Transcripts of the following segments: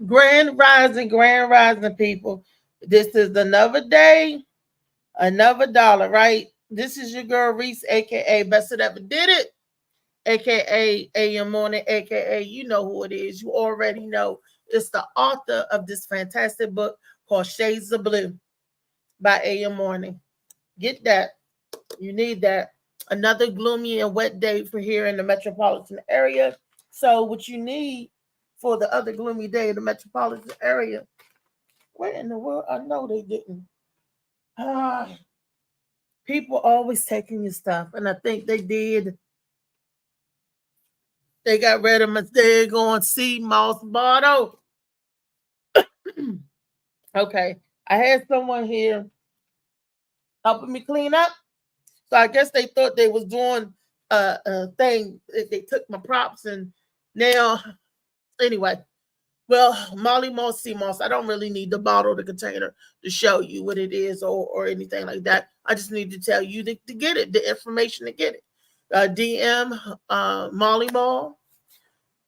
Grand rising, people. This is another day, another dollar, right? This is your girl Reese, aka Best That Ever Did It, aka AM Morning, aka you know who it is. You already know it's the author of this fantastic book called Shades of Blue by AM Morning. Get that. You need that. Another gloomy and wet day for here in the metropolitan area. So, what you need for the other gloomy day in the metropolitan area? Where in the world? I know they didn't. Ah, people always taking your stuff, and I think they did. They got rid of my daggone sea moss bottle. Okay, I had someone here helping me clean up, so I guess they thought they was doing a thing. They took my props, and now anyway. Well, Molly Moss, Sea Moss, I don't really need the bottle, the container to show you what it is or anything like that. I just need to tell you to get it, the information to get it. DM Molly Mall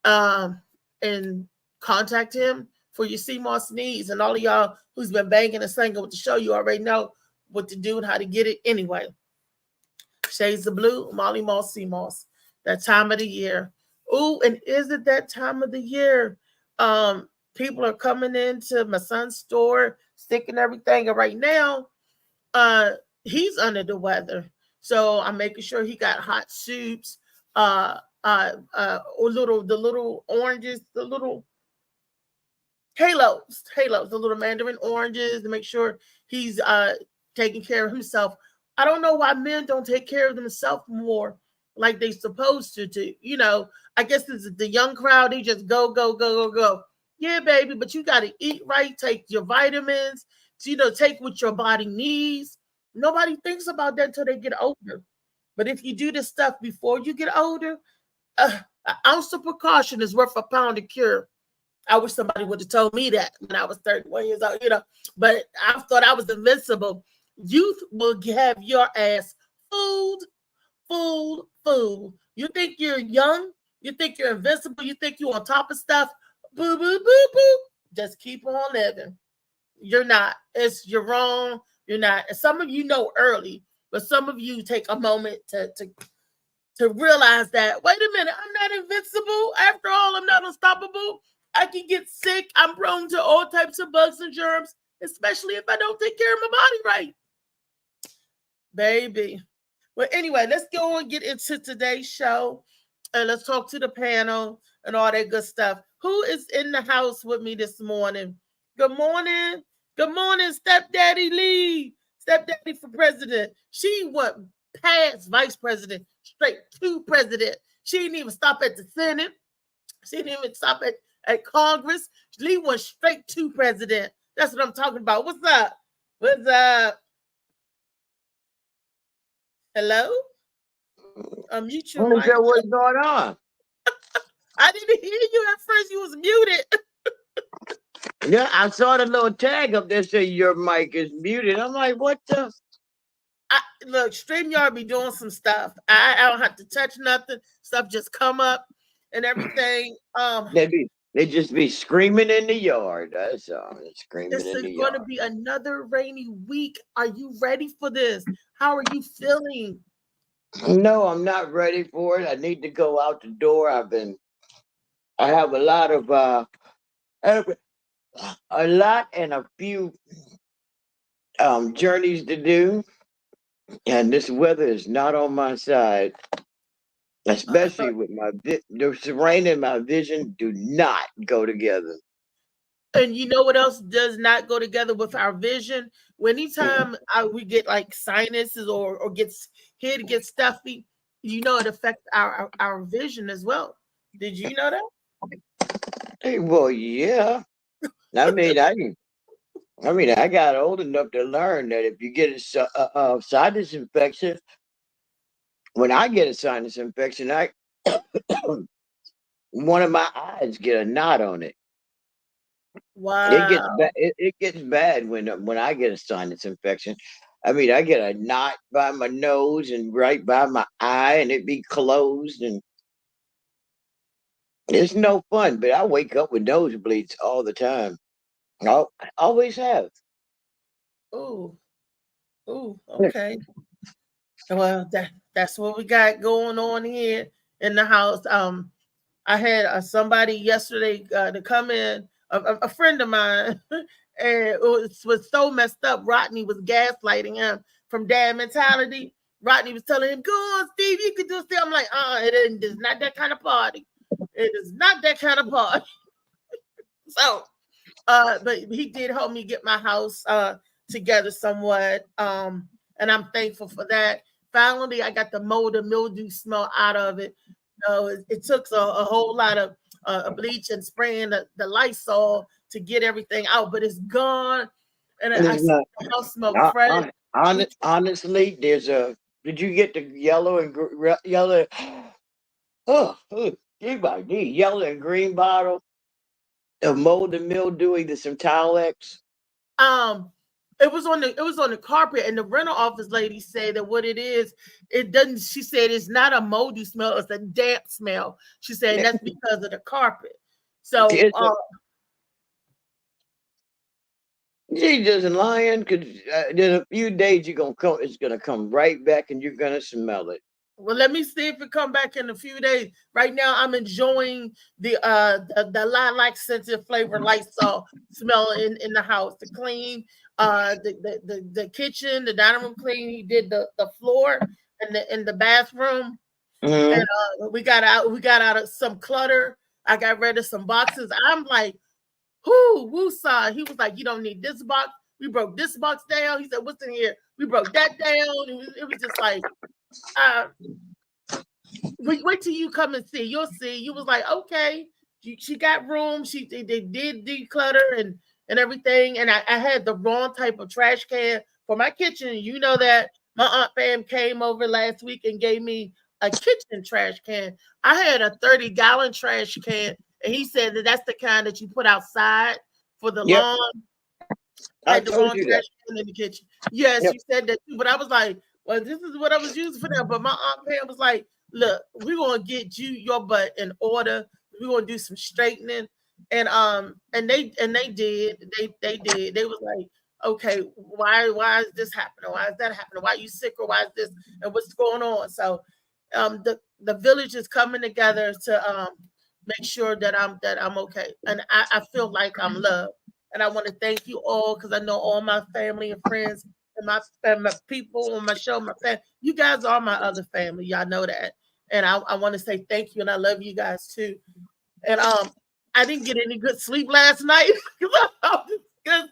um, and contact him for your Sea Moss needs. And all of y'all who's been banging and singing with the show, you already know what to do and how to get it anyway. Shades of Blue, Molly Moss, Sea Moss. That time of the year. Ooh, and is it that time of the year? People are coming into my son's store, sticking everything. And right now, uh, he's under the weather. So I'm making sure he got hot soups, or the little oranges, the little halos, the little mandarin oranges to make sure he's taking care of himself. I don't know why men don't take care of themselves more like they supposed to. I guess it's the young crowd. They just go, go, go, go, go. Yeah, baby, but you got to eat right, take your vitamins, take what your body needs. Nobody thinks about that until they get older. But if you do this stuff before you get older, an ounce of precaution is worth a pound of cure. I wish somebody would have told me that when I was 31 years old. But I thought I was invincible. Youth will have your ass fooled, fooled, fooled. You think you're young? You think you're invincible? You think you're on top of stuff? Boo, boo, boo, boo. Just keep on living. You're not. You're wrong. You're not. And some of you know early, but some of you take a moment to realize that, wait a minute, I'm not invincible. After all, I'm not unstoppable. I can get sick. I'm prone to all types of bugs and germs, especially if I don't take care of my body right. Baby. Well, anyway, let's go and get into today's show. And let's talk to the panel and all that good stuff. Who is in the house with me this morning? Good morning. Good morning, Stepdaddy Lee. Stepdaddy for president. She went past vice president, straight to president. She didn't even stop at the Senate. She didn't even stop at Congress. Lee went straight to president. That's what I'm talking about. What's up? What's up? Hello? Mute your mic. What's going on? I didn't hear you at first. You was muted. Yeah, I saw the little tag up there saying your mic is muted. I'm like, what the? Look, StreamYard be doing some stuff. I don't have to touch nothing. Stuff just come up and everything. They just be screaming in the yard. That's all. Screaming in the It's going yard. to be another rainy week. Are you ready for this? How are you feeling? No, I'm not ready for it. I need to go out the door. I have a lot of a lot and a few journeys to do, and this weather is not on my side. Especially with the rain and my vision do not go together. And you know what else does not go together with our vision? Anytime we get like sinuses or gets stuffy, it affects our vision as well. Did you know that? Hey, well, yeah. I mean, I got old enough to learn that if you get a sinus infection, when I get a sinus infection, one of my eyes get a knot on it. Wow. It gets bad. It gets bad when I get a sinus infection. I mean, I get a knot by my nose and right by my eye, and it be closed. And It's no fun, but I wake up with nosebleeds all the time. I always have. Ooh, ooh, okay. Well, that's what we got going on here in the house. I had somebody yesterday to come in, a friend of mine, and was so messed up. Rodney was gaslighting him from dad mentality. Rodney was telling him, "Go on, Steve, you can do this." I'm like, it's not that kind of party. It is not that kind of party. So, but he did help me get my house together somewhat. And I'm thankful for that. Finally, I got the mold and mildew smell out of it. It took a whole lot of bleach and spraying the Lysol to get everything out, but it's gone. And I It's see not. the house smell fresh. Honestly, there's a. Did you get the yellow and yellow? Give my knee. Yellow and green bottle of mold and mildew, to some Towelex. Um, it was on the carpet, and the rental office lady said that what it is, it doesn't. She said it's not a moldy smell; it's a damp smell. She said that's because of the carpet. So, It's a, she doesn't lying because in a few days you're gonna come. It's gonna come right back, and you're gonna smell it. well, let me see if it come back in a few days. Right now, I'm enjoying the lilac scented flavor Lysol smell in the house. The clean, the kitchen, the dining room clean. He did the floor and the bathroom. And Mm-hmm. we got out of some clutter. I got rid of some boxes. I'm like, whoo saw. He was like, you don't need this box. We broke this box down. He said, what's in here? We broke that down. It was just like, uh, wait till you come and see. You'll see. You was like, okay. She got room. They did declutter and everything. And I had the wrong type of trash can for my kitchen. You know that my aunt Pam came over last week and gave me a kitchen trash can. I had a 30-gallon trash can, and he said that's the kind that you put outside for the Yep, lawn. I I had the told wrong you that. trash can in the kitchen. Yes, Yep. you said that too, but I was like, well, this is what I was using for that. But my aunt Pam was like, look, we're gonna get you your butt in order. We're gonna do some straightening. And they did. They did. They was like, okay, why is this happening? Why is that happening? Why are you sick or why is this and what's going on? So the village is coming together to make sure that I'm okay. And I feel like I'm loved. And I want to thank you all because I know all my family and friends and my people on my show, my family. You guys are my other family. Y'all know that. And I want to say thank you and I love you guys too. And I didn't get any good sleep last night because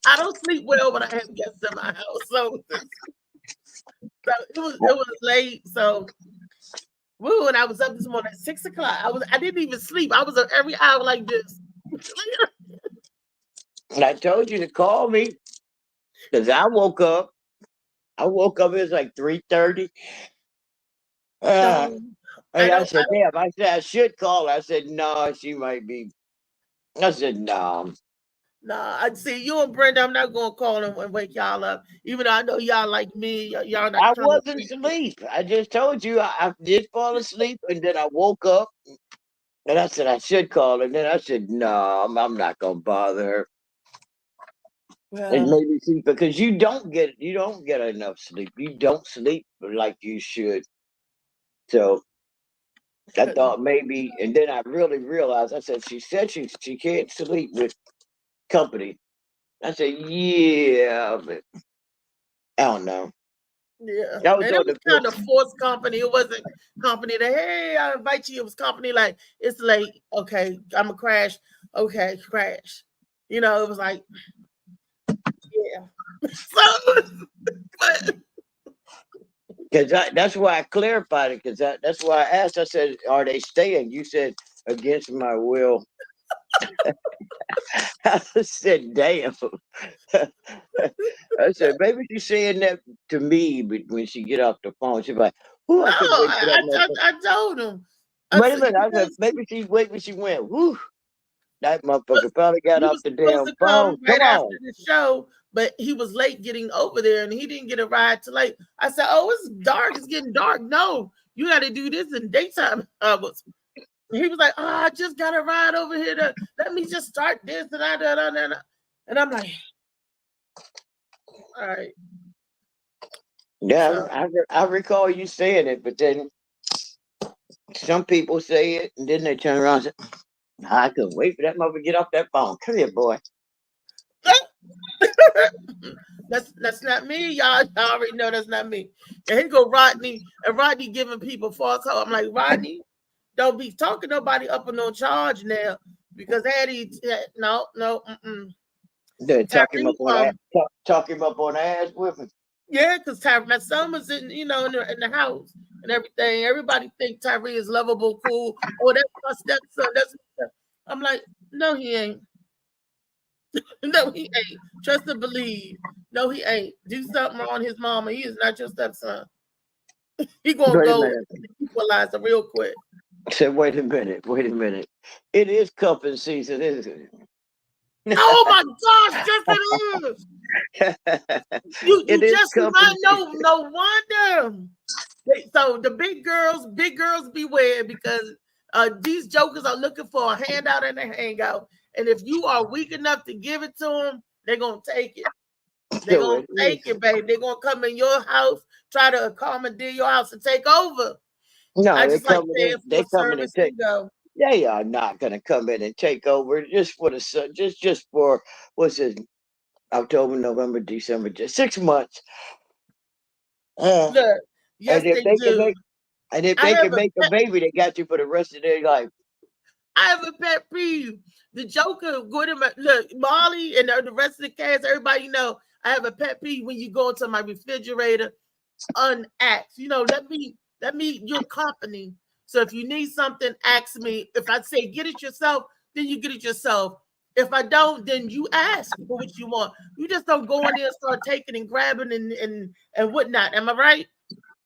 I don't sleep well when I have guests in my house. So it was late. So woo, and I was up this morning at 6 o'clock. I didn't even sleep. I was up every hour like this. And I told you to call me because I woke up. It was like 3:30. No, I And I don't. I said, damn, I said I should call. I said, no, she might be. I said, no. Nah, I see you and Brenda. I'm not gonna call them and wake y'all up, even though I know y'all like me. Y'all not I trying to wasn't asleep. I just told you I did fall asleep, and then I woke up, and I said I should call, and then I said no, I'm not gonna bother her. And Well, maybe see because you don't get enough sleep. You don't sleep like you should. So I thought maybe, and then I really realized. I said she said she can't sleep with company. I said yeah, but I don't know. yeah, That was and it on was the kind of fifth. forced company. It wasn't company that hey, I invite you. It was company like it's late. Okay, I'm a crash. Okay, crash. It was like yeah. So, but Because that's why I clarified it. Because that's why I asked. I said, "Are they staying?" You said, "Against my will." I said, "Damn." I said, "Maybe she's saying that to me, but when she get off the phone, she's like, "Whoo, no, I couldn't wait for that I, I, motherfucker." I told him. I Wait a said minute. I said, because maybe she's waiting. She went, "Whoo." That motherfucker probably got he off was the supposed damn to come phone. Come right after on. the show, but he was late getting over there, and he didn't get a ride till late. I said, "Oh, it's dark. It's getting dark. No, you got to do this in daytime hours." He was like, "Oh, I just got a ride over here. Let me just start this and that." And I'm like, "All right." Yeah, So I recall you saying it, but then some people say it, and then they turn around and say, I couldn't wait for that mother to get off that phone. Come here, boy. that's not me, y'all. Y'all already know that's not me. And here go Rodney, and Rodney giving people false hope. I'm like, Rodney, don't be talking nobody up on no charge now, because no, They talk him Tyree, up on that, talk him up on the ass with him. yeah, because Tyree, my son was in, in the house and everything. Everybody think Tyree is lovable, cool. Oh, that's my stepson. I'm like, no, he ain't. No, he ain't. Trust and believe. No, he ain't. Do something wrong, his mama. He is not your stepson. He gonna Wait a go minute. equalize it real quick. I said, wait a minute. It is cuffing season, isn't Oh my gosh, yes it is. it? You It is just cuffing remind season. no wonder. So the big girls beware, because these jokers are looking for a handout and a hangout. And if you are weak enough to give it to them, they're gonna take it. They're So gonna it take is. it, baby. They're gonna come in your house, try to commandeer your house and take over. No, I they just like coming in. paying for They coming and service take. and go. They are not going to come in and take over just for the just for what's it? October, November, December, just 6 months. Uh, Look, and yes, they do. if I they have can a make a pet, baby, they got you for the rest of their life. I have a pet peeve. The Joker, look, Molly and the rest of the cast, everybody know I have a pet peeve when you go into my refrigerator unasked. Let me your company. So if you need something, ask me. If I say get it yourself, then you get it yourself. If I don't, then you ask for what you want. You just don't go in there and start taking and grabbing and whatnot. Am I right?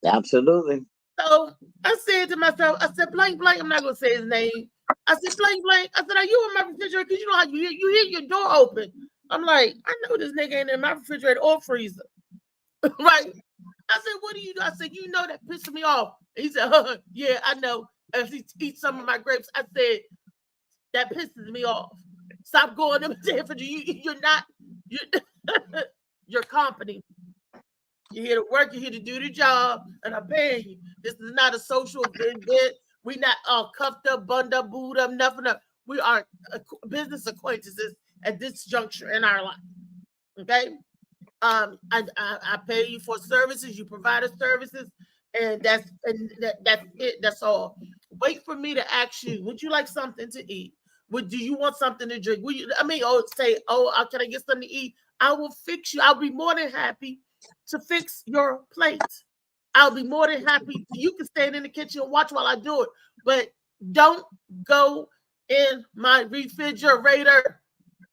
Absolutely. So I said to myself, I said, blank, blank, I'm not gonna say his name. I said, blank, blank. I said, are you in my refrigerator? Because you know how you hear your door open. I'm like, I know this nigga ain't in my refrigerator or freezer. Right? I said, what do you do? I said, you know that pisses me off. And he said, yeah, I know. If he eats some of my grapes, I said, that pisses me off. Stop going to the refrigerator. You're not, you're, your company. You're here to work, you're here to do the job, and I'm paying you. This is not a social event. We not all cuffed up, bunned up, booed up, nothing up. We are business acquaintances at this juncture in our life. Okay? I pay you for services, you provide us services, and that's it. That's all. Wait for me to ask you, would you like something to eat? Do you want something to drink? Can I get something to eat? I will fix you. I'll be more than happy to fix your plate. I'll be more than happy. You can stand in the kitchen and watch while I do it, but don't go in my refrigerator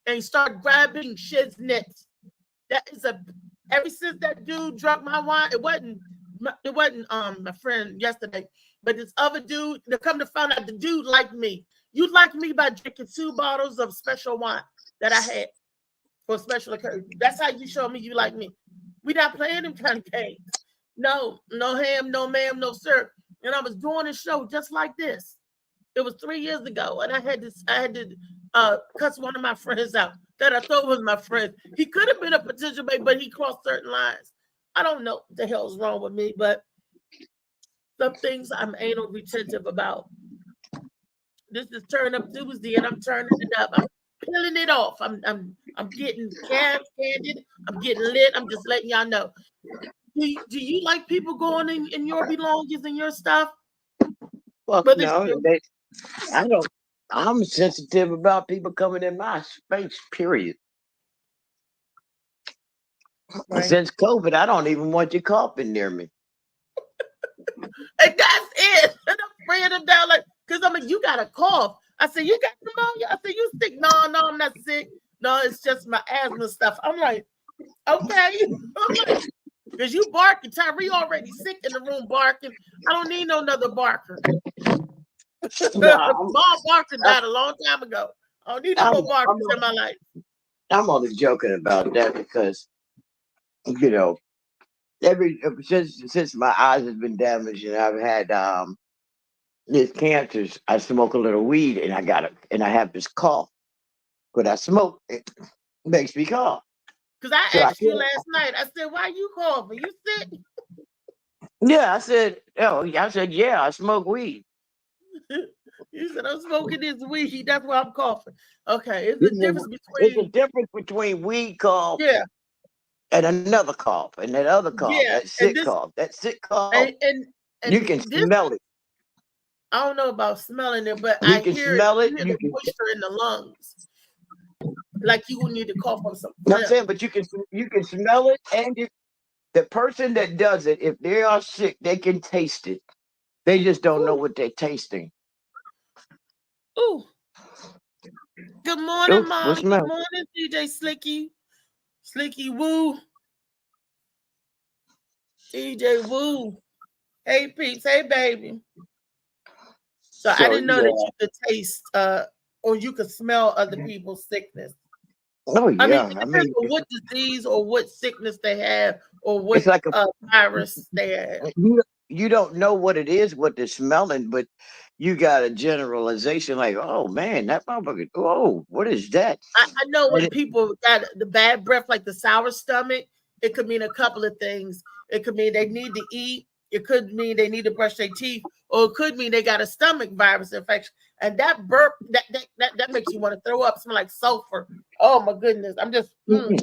and start grabbing shit's nets. That is a ever since that dude drunk my wine, it wasn't my friend yesterday, but this other dude, they come to find out the dude liked me. You liked me by drinking 2 bottles of special wine that I had for special occasion. That's how you show me you like me. We not playing them kind of games. No, no ham, no ma'am, no sir. And I was doing a show just like this. It was 3 years ago, and I had to cuss one of my friends out that I thought was my friend. He could have been a potential mate, but he crossed certain lines. I don't know what the hell's wrong with me, but some things I'm anal retentive about. This is Turn Up Tuesday, and I'm turning it up. I'm peeling it off. I'm getting candid. I'm getting lit. I'm just letting y'all know. Do you like people going in your belongings and your stuff? Well, But no, I don't. I'm sensitive about people coming in my space. Period. right. Since COVID, I don't even want you coughing near me. And that's it. And I'm spraying them down because I'm like, you got a cough. I said, you got pneumonia. I said, you sick? No, I'm not sick. No, it's just my asthma stuff. I'm like, okay. I'm like, because you barking. Tyree already sick in the room barking. I don't need no another barker. No, Bob Barker died a long time ago. I don't need no more barkers in my life. I'm only joking about that because you know since my eyes have been damaged and I've had this cancers. I smoke a little weed and I have this cough. When I smoke, it makes me cough. Because I So I asked you can't. last night. I said, "Why you coughing? You sick?" Yeah, I said, oh, yeah, I said, yeah, I smoke weed. You said, "I'm smoking this weed. That's why I'm coughing." Okay, it's the difference There's a between difference between weed cough yeah, and another cough, and that other cough, yeah, that sick cough, and you and can this. smell it. I don't know about smelling it, but You I can hear smell it. you hear You the can. moisture in the lungs, like you would need to cough on some I'm phlegm. saying, but you can smell it, and the person that does it, if they are sick, they can taste it. They just don't know Ooh, what they're tasting. ooh. Good Oh, morning, what Mom. Good smell? morning, DJ Slicky. Slicky Woo. DJ Woo. Hey, peeps. Hey, baby. So I So didn't know yeah. that you could taste or you could smell other people's sickness. Oh I mean, yeah. it I depends mean, on what disease or what sickness they have or it's what like virus they have. you don't know what it is, what they're smelling, but you got a generalization like, oh man, that motherfucker. Oh, what is that? I know And when people got the bad breath, like the sour stomach, it could mean a couple of things. It could mean they need to eat. It could mean they need to brush their teeth, or it could mean they got a stomach virus infection. And that burp, that makes you want to throw up, smell like sulfur. Oh my goodness! I'm just, bruh.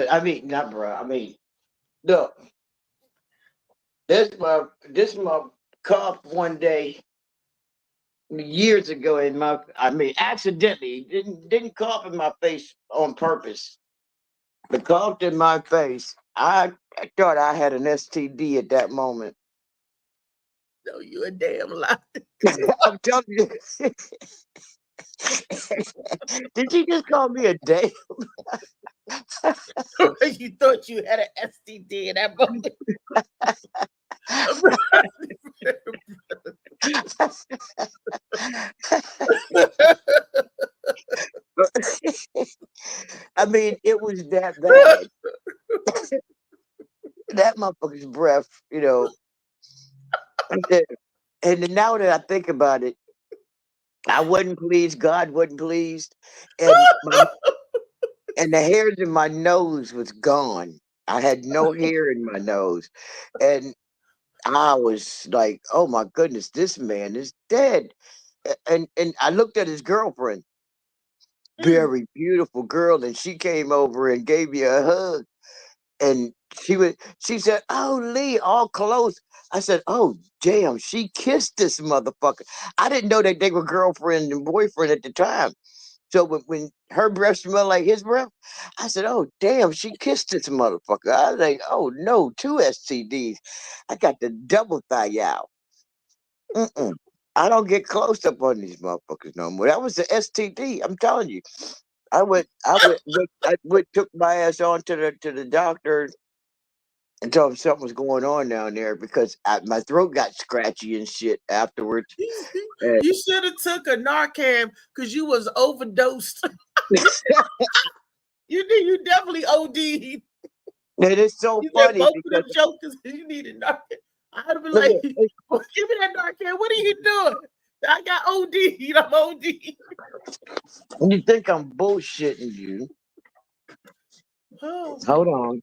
I mean, not bruh. I mean, look, this my cough one day years ago in my. I mean, accidentally didn't cough in my face on purpose. But coughed in my face. I thought I had an STD at that moment. no, you a damn lie. I'm telling you. Did you just call me a day? You thought you had an STD in that moment. I mean, it was that bad. That motherfucker's breath, you know. And then now that I think about it, I wasn't pleased. God wasn't pleased, and and the hairs in my nose was gone. I had no hair in my nose, and I was like, "Oh my goodness, this man is dead." And I looked at his girlfriend, Mm. very beautiful girl, and she came over and gave me a hug. And she said, "Oh, Lee, all close." I said, "Oh, damn, she kissed this motherfucker." I didn't know that they were girlfriend and boyfriend at the time. So when her breath smelled like his breath, I said, "Oh, damn, she kissed this motherfucker." I was like, "Oh no, two STDs. I got the double thigh out." Mm-mm. I don't get close up on these motherfuckers no more. That was the STD. I'm telling you. Took my ass on to the doctor and told him something was going on down there because my throat got scratchy and shit afterwards. And You should have took a Narcan because you was overdosed. You definitely OD'd. it is so You said funny both of because them jokers. You needed Narcan. I'd have been look like, at well, give me that Narcan. What are you doing? I got OD'd. I'm OD. you think I'm bullshitting you. Oh. Hold on.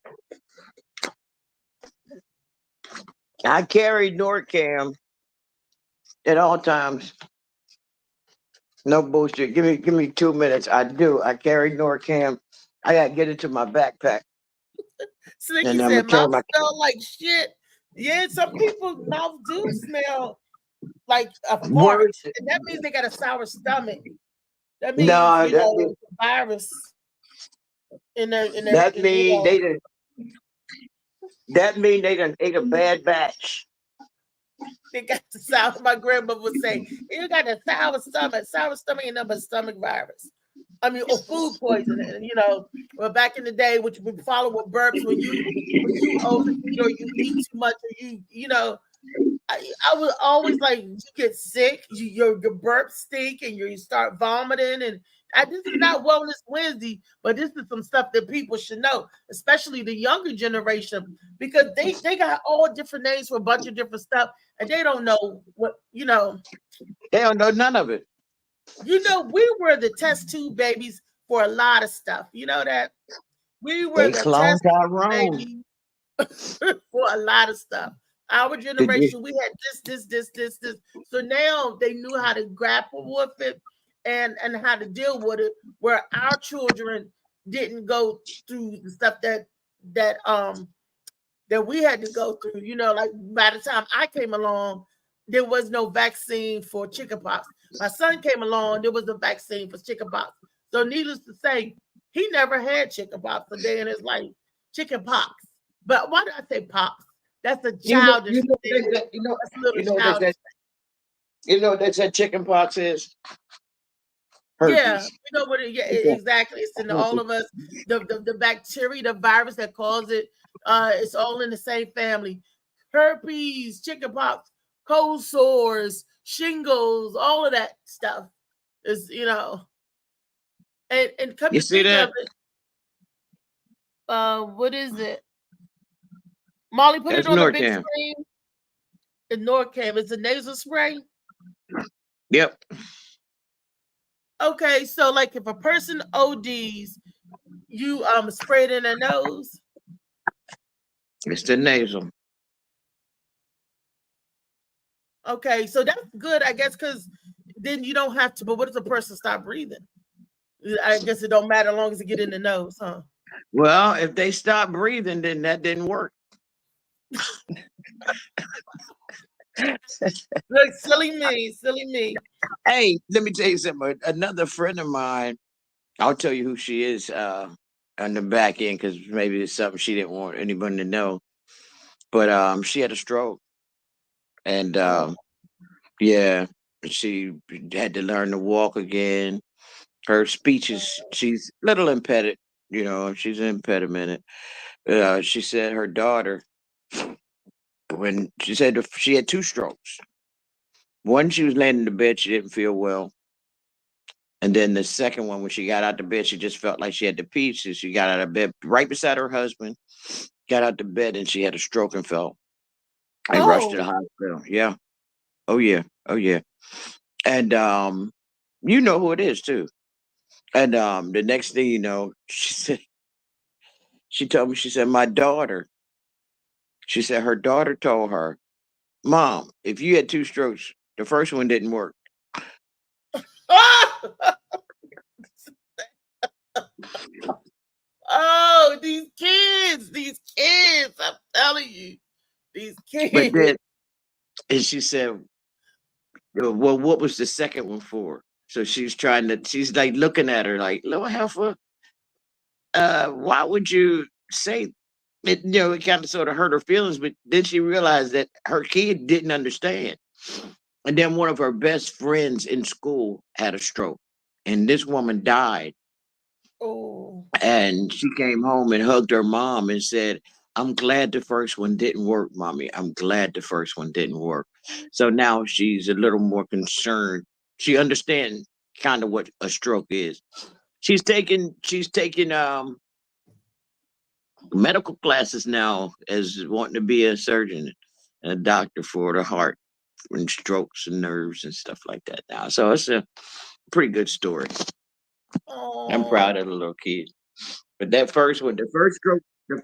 I carry Norcam at all times. No bullshit. Give me 2 minutes. I do. I carry Norcam. I gotta get into my backpack. Slicky And I'm gonna said, turn mouth my smell like shit. Yeah, some people's mouth do smell like a fart. words. And that means they got a sour stomach. That means, No, it's a virus in their, that mean they done ate a bad batch. they got the sour. My grandmother would say, you got a sour stomach. Sour stomach ain't nothing but stomach virus. I mean, or food poisoning. And well, back in the day, which we follow with burps when you overeat or you eat too much or I was always like, you get sick, your burp stink, and you start vomiting. And this is not Wellness Wednesday, but this is some stuff that people should know, especially the younger generation, because they got all different names for a bunch of different stuff, and they don't know what They don't know none of it. We were the test tube babies for a lot of stuff. You know that we were They the cloned test tube Tyrone. babies for a lot of stuff. Our generation, we had this. So now they knew how to grapple with it and how to deal with it. Where our children didn't go through the stuff that we had to go through. Like by the time I came along, there was no vaccine for chickenpox. My son came along, there was a vaccine for chickenpox. So needless to say, he never had chickenpox a day in his life. Chickenpox. But why did I say pox? That's a childish thing. That's a little childish. You know what they said chicken pox is? Herpes. Yeah, you know what? Exactly. It's in all of us. The bacteria, the virus that causes it, it's all in the same family. Herpes, chickenpox, cold sores, shingles, all of that stuff is, and come you to see think that? of it, what is it? Molly, put it on the big screen. The Norcam. It's a nasal spray. Yep. Okay, so like if a person ODs, you spray it in their nose. It's the nasal. Okay, so that's good, I guess, because then you don't have to. But what if the person stop breathing? I guess it don't matter as long as it get in the nose, huh? Well, if they stop breathing, then that didn't work. Look, silly me. Hey, let me tell you something. Another friend of mine, I'll tell you who she is on the back end because maybe it's something she didn't want anyone to know. But she had a stroke, and yeah, she had to learn to walk again. Her speech she's a little impeded, she's an impediment. She said her daughter, when she said she had 2 strokes. One, she was laying in the bed, she didn't feel well. And then the second one, when she got out the bed, she just felt like she had to pee. So she got out of bed right beside her husband, got out the bed, and she had a stroke and fell. I rushed to the hospital. Yeah. Oh, yeah. Oh, yeah. And you know who it is, too. And the next thing you know, she told me, she said, my daughter, she said her daughter told her, Mom, if you had 2 strokes, the first one didn't work. Oh, these kids, I'm telling you, these kids. But then, and she said, well, what was the second one for? So she's like looking at her like, Little heifer, why would you say it? It kind of sort of hurt her feelings, but then she realized that her kid didn't understand. And then one of her best friends in school had a stroke, and this woman died. Oh. And she came home and hugged her mom and said, I'm glad the first one didn't work, Mommy. I'm glad the first one didn't work. So now she's a little more concerned. She understands kind of what a stroke is. She's taking medical classes now as wanting to be a surgeon and a doctor for the heart and strokes and nerves and stuff like that now. So it's a pretty good story. Oh. I'm proud of the little kid. But that first one, the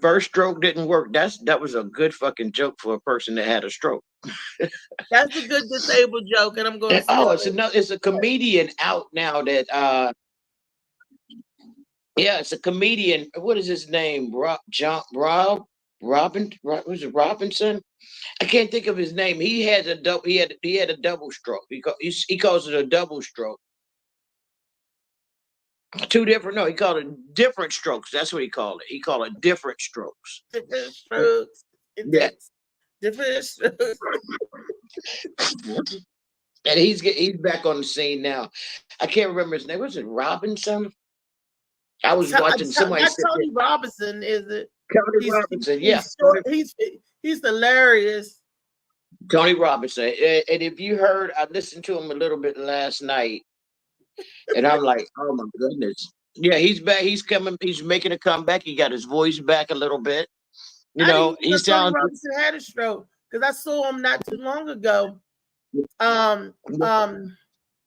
first stroke didn't work. That was a good fucking joke for a person that had a stroke. That's a good disabled joke, and I'm going to it's a comedian out now that it's a comedian. What is his name? Was it Robinson? I can't think of his name. He had a double stroke. He calls it a double stroke. 2 different. No, he called it different strokes. That's what he called it. He called it different strokes. Different strokes. Yeah. Different strokes. And he's back on the scene now. I can't remember his name. Was it Robinson? I was watching somebody. Not Tony Robinson, is it? Tony Robinson, yeah. He's hilarious. Tony Robinson. And if you heard, I listened to him a little bit last night, and I'm like, oh my goodness. Yeah, he's back. He's coming. He's making a comeback. He got his voice back a little bit. You I know, didn't even know he Tony sounds. Robinson had a stroke because I saw him not too long ago.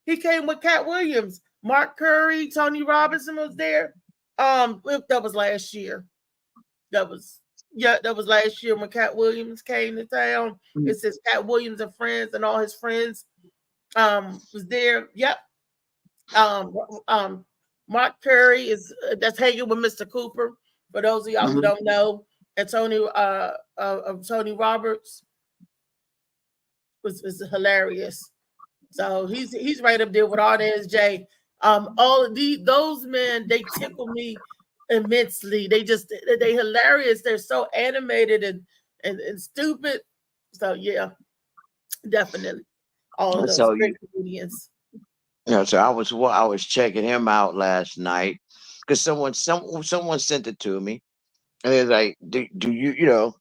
He came with Cat Williams, Mark Curry, Tony Robinson was there. That was last year. That was last year when Cat Williams came to town. It says Cat Williams and friends, and all his friends was there. Yep. Mark Curry is that's hanging with Mr. Cooper. For those of y'all who don't know, and Tony Roberts was hilarious. So he's right up there with Arnaz J. All of those men, they tickle me immensely. They hilarious. They're so animated and stupid. So yeah, definitely all of those great comedians. Yeah, so I was checking him out last night because someone sent it to me, and they're like, "Do you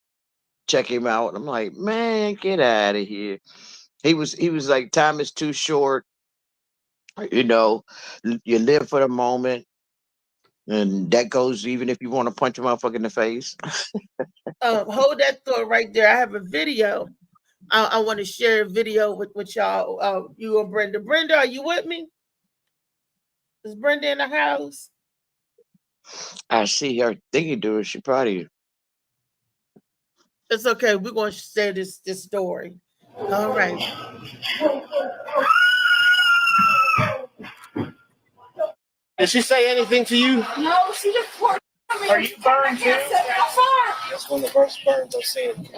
check him out?" I'm like, "Man, get out of here." He was like, "Time is too short. You live for the moment." And that goes even if you want to punch a motherfucker in the face. Hold that thought right there. I have a video. I want to share a video with y'all. You and Brenda. Brenda, are you with me? Is Brenda in the house? I see her thinking do it. She probably. It's okay. We're going to share this story. All right. Did she say anything to you? No, she just poured. Are you burned too? That's one of the worst burns I've seen.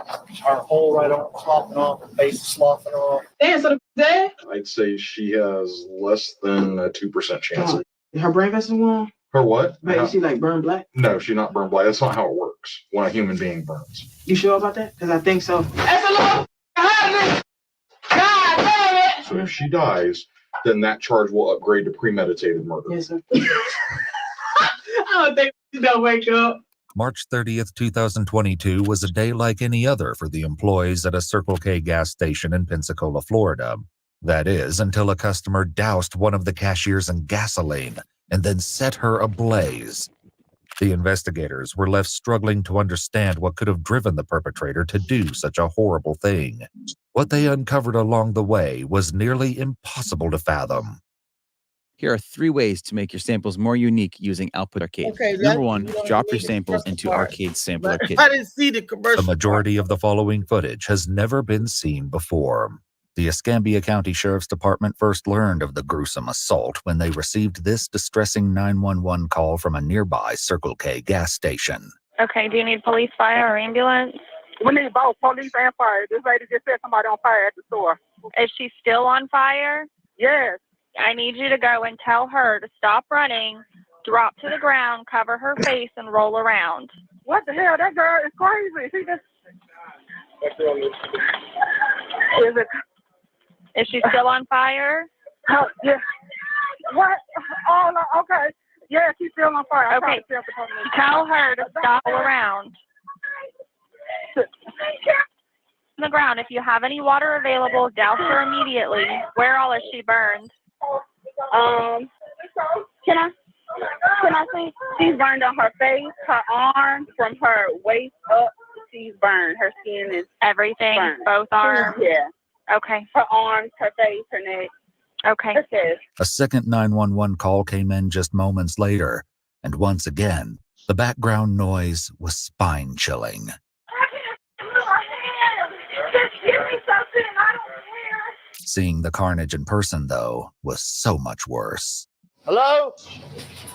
Her whole right arm slopping off, her face is sloughing off. Damn, so dead? I'd say she has less than a 2% chance. Her brain vessel won? Her what? But is she like burned black? No, she's not burned black. That's not how it works when a human being burns. You sure about that? Because I think so. That's a little God damn it! So if she dies, then that charge will upgrade to premeditated murder. Yes, sir. I don't think she's gonna wake up. March 30th, 2022 was a day like any other for the employees at a Circle K gas station in Pensacola, Florida. That is, until a customer doused one of the cashiers in gasoline and then set her ablaze. The investigators were left struggling to understand what could have driven the perpetrator to do such a horrible thing. What they uncovered along the way was nearly impossible to fathom. Here are 3 ways to make your samples more unique using Output Arcade. Okay, Number 1, drop your samples into part. Arcade Sampler Kit. I didn't see the commercial. The majority of the following footage has never been seen before. The Escambia County Sheriff's Department first learned of the gruesome assault when they received this distressing 911 call from a nearby Circle K gas station. Okay, do you need police, fire, or ambulance? We need both police and fire. This lady just said somebody on fire at the store. Is she still on fire? Yes. I need you to go and tell her to stop running, drop to the ground, cover her face, and roll around. What the hell? That girl is crazy. She just... Is she still on fire? Oh, yeah. What? Oh, no, okay. Yeah, she's still on fire. Okay. Tell her to stop around. On the ground. If you have any water available, douse her immediately. Where all is she burned? Can I see? She's burned on her face, her arms, from her waist up. She's burned. Her skin is everything. Burned. Both arms. Yeah. Okay. Her arms, her face, her neck. Okay. Her chest. A second 911 call came in just moments later, and once again, the background noise was spine-chilling. Seeing the carnage in person, though, was so much worse. Hello?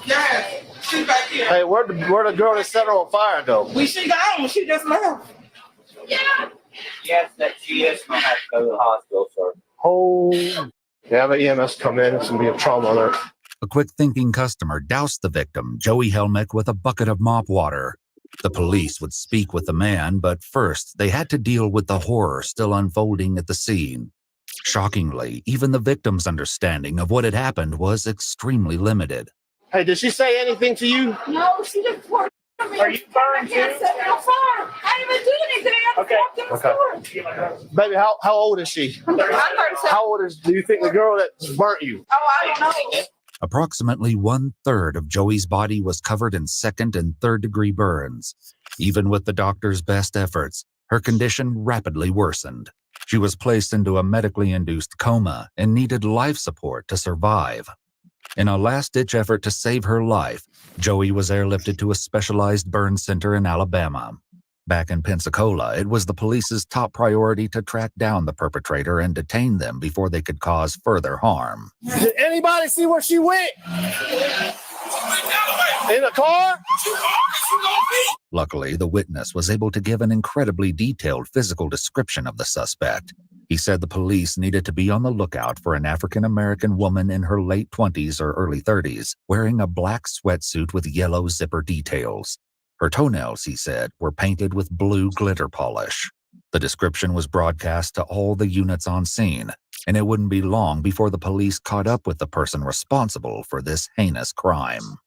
Yeah, she's back here. Hey, where'd the girl that set her on fire go? She gone. She just left. Yeah. Yes, that she is going to have to go to the hospital, sir. Oh. Yeah, but EMS come in. It's going to be a trauma alert. A quick-thinking customer doused the victim, Joey Helmick, with a bucket of mop water. The police would speak with the man, but first they had to deal with the horror still unfolding at the scene. Shockingly, even the victim's understanding of what had happened was extremely limited. Hey, did she say anything to you? No, she just poured Are you burned too? I didn't even do anything. I Okay. just walked in the store. Baby, how old is she? I'm 37. How old do you think the girl that burnt you? Oh, I don't know. Approximately 1/3 of Joey's body was covered in second and third degree burns. Even with the doctor's best efforts, her condition rapidly worsened. She was placed into a medically induced coma and needed life support to survive. In a last-ditch effort to save her life, Joey was airlifted to a specialized burn center in Alabama. Back in Pensacola, it was the police's top priority to track down the perpetrator and detain them before they could cause further harm. Did anybody see where she went? In a car? Luckily, the witness was able to give an incredibly detailed physical description of the suspect. He said the police needed to be on the lookout for an African-American woman in her late 20s or early 30s, wearing a black sweatsuit with yellow zipper details. Her toenails, he said, were painted with blue glitter polish. The description was broadcast to all the units on scene, and it wouldn't be long before the police caught up with the person responsible for this heinous crime.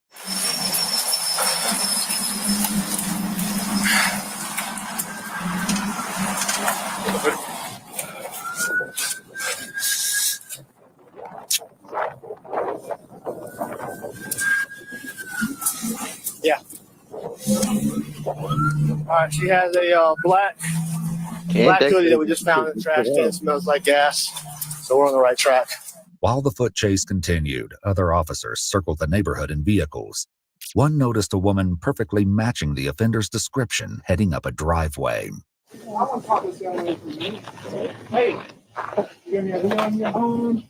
Yeah. All right, she has a black hoodie that we just found in the trash can. It smells like gas, so we're on the right track. While the foot chase continued, other officers circled the neighborhood in vehicles. One noticed a woman perfectly matching the offender's description heading up a driveway. I want to talk to this young lady for a minute. Hey, you give me a video on your phone?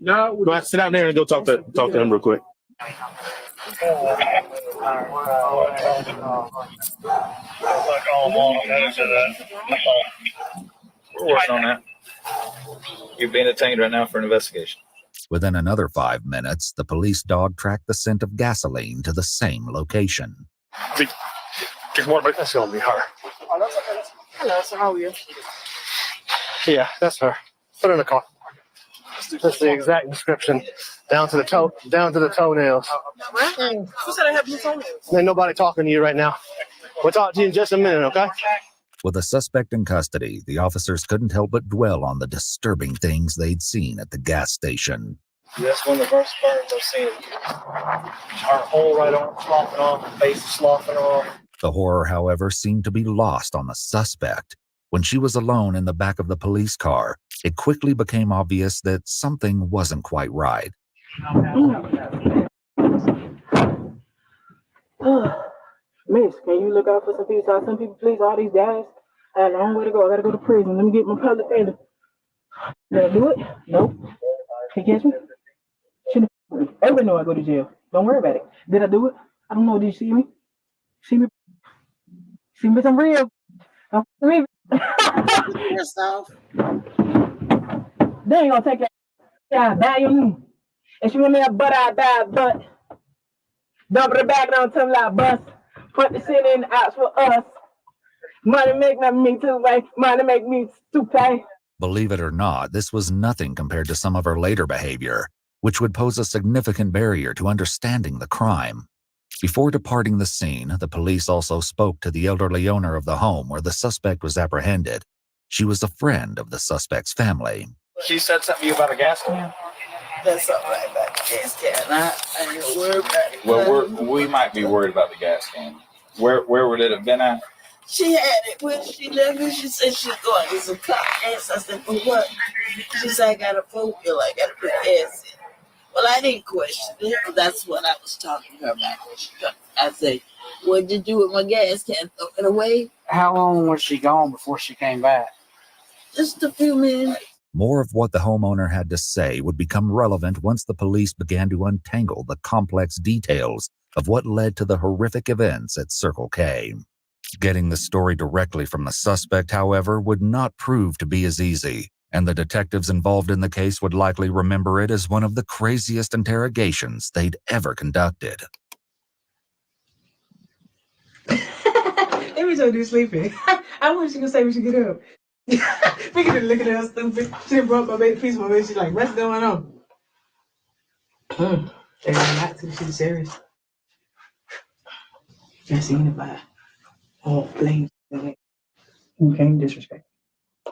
No, go ahead, sit down there and go talk to him real quick. We're working on that. You're being detained right now for an investigation. Within another 5 minutes, the police dog tracked the scent of gasoline to the same location. That's gonna be her. Oh, that's okay. Hello, sir. How are you? Yeah, that's her. Put her in the car. That's the exact description, down to the toenails. Who said I have blue toenails? Ain't nobody talking to you right now. We'll talk to you in just a minute, okay? With the suspect in custody, the officers couldn't help but dwell on the disturbing things they'd seen at the gas station. That's one of the worst burns I've seen. Our whole right arm sloughing off, the face is sloughing off. The horror, however, seemed to be lost on the suspect. When she was alone in the back of the police car, it quickly became obvious that something wasn't quite right. Miss, can you look out for some people? Some people, please, all these guys. I have a long way to go. I gotta go to prison. Let me get my public defender. Did I do it? Nope. Can you catch me? Shouldn't. Everybody know I go to jail. Don't worry about it. Did I do it? I don't know. Did you see me? See me? See me? I'm real. I'm real. Yourself. They ain't gonna take that. Yeah, buy your knee. And she want me a butt, I buy a butt. Double the back down to like bus. Put the shit in the outs for us. Money make me too, right? Money make me stupid. Believe it or not, this was nothing compared to some of her later behavior, which would pose a significant barrier to understanding the crime. Before departing the scene, the police also spoke to the elderly owner of the home where the suspect was apprehended. She was a friend of the suspect's family. She said something to you about a gas can? That's something right about the gas can. I ain't worried about it. Well, we might be worried about the gas can. Where would it have been at? She had it when she left me. She said she's going to get some car gas. I said, for what? She said, I got a phone bill. I got to put gas in. Well, I didn't question it. That's what I was talking to her about. I said, what'd you do with my gas can? Throw it away? How long was she gone before she came back? Just a few minutes. More of what the homeowner had to say would become relevant once the police began to untangle the complex details of what led to the horrific events at Circle K. Getting the story directly from the suspect, however, would not prove to be as easy, and the detectives involved in the case would likely remember it as one of the craziest interrogations they'd ever conducted. Every time she's sleeping, I wish she could say we should get up. Figure to look at her stupid. She brought my baby piece of my baby. She's like, what's going on? There's a lot to the shit serious. I seen it by all things. You can't disrespect.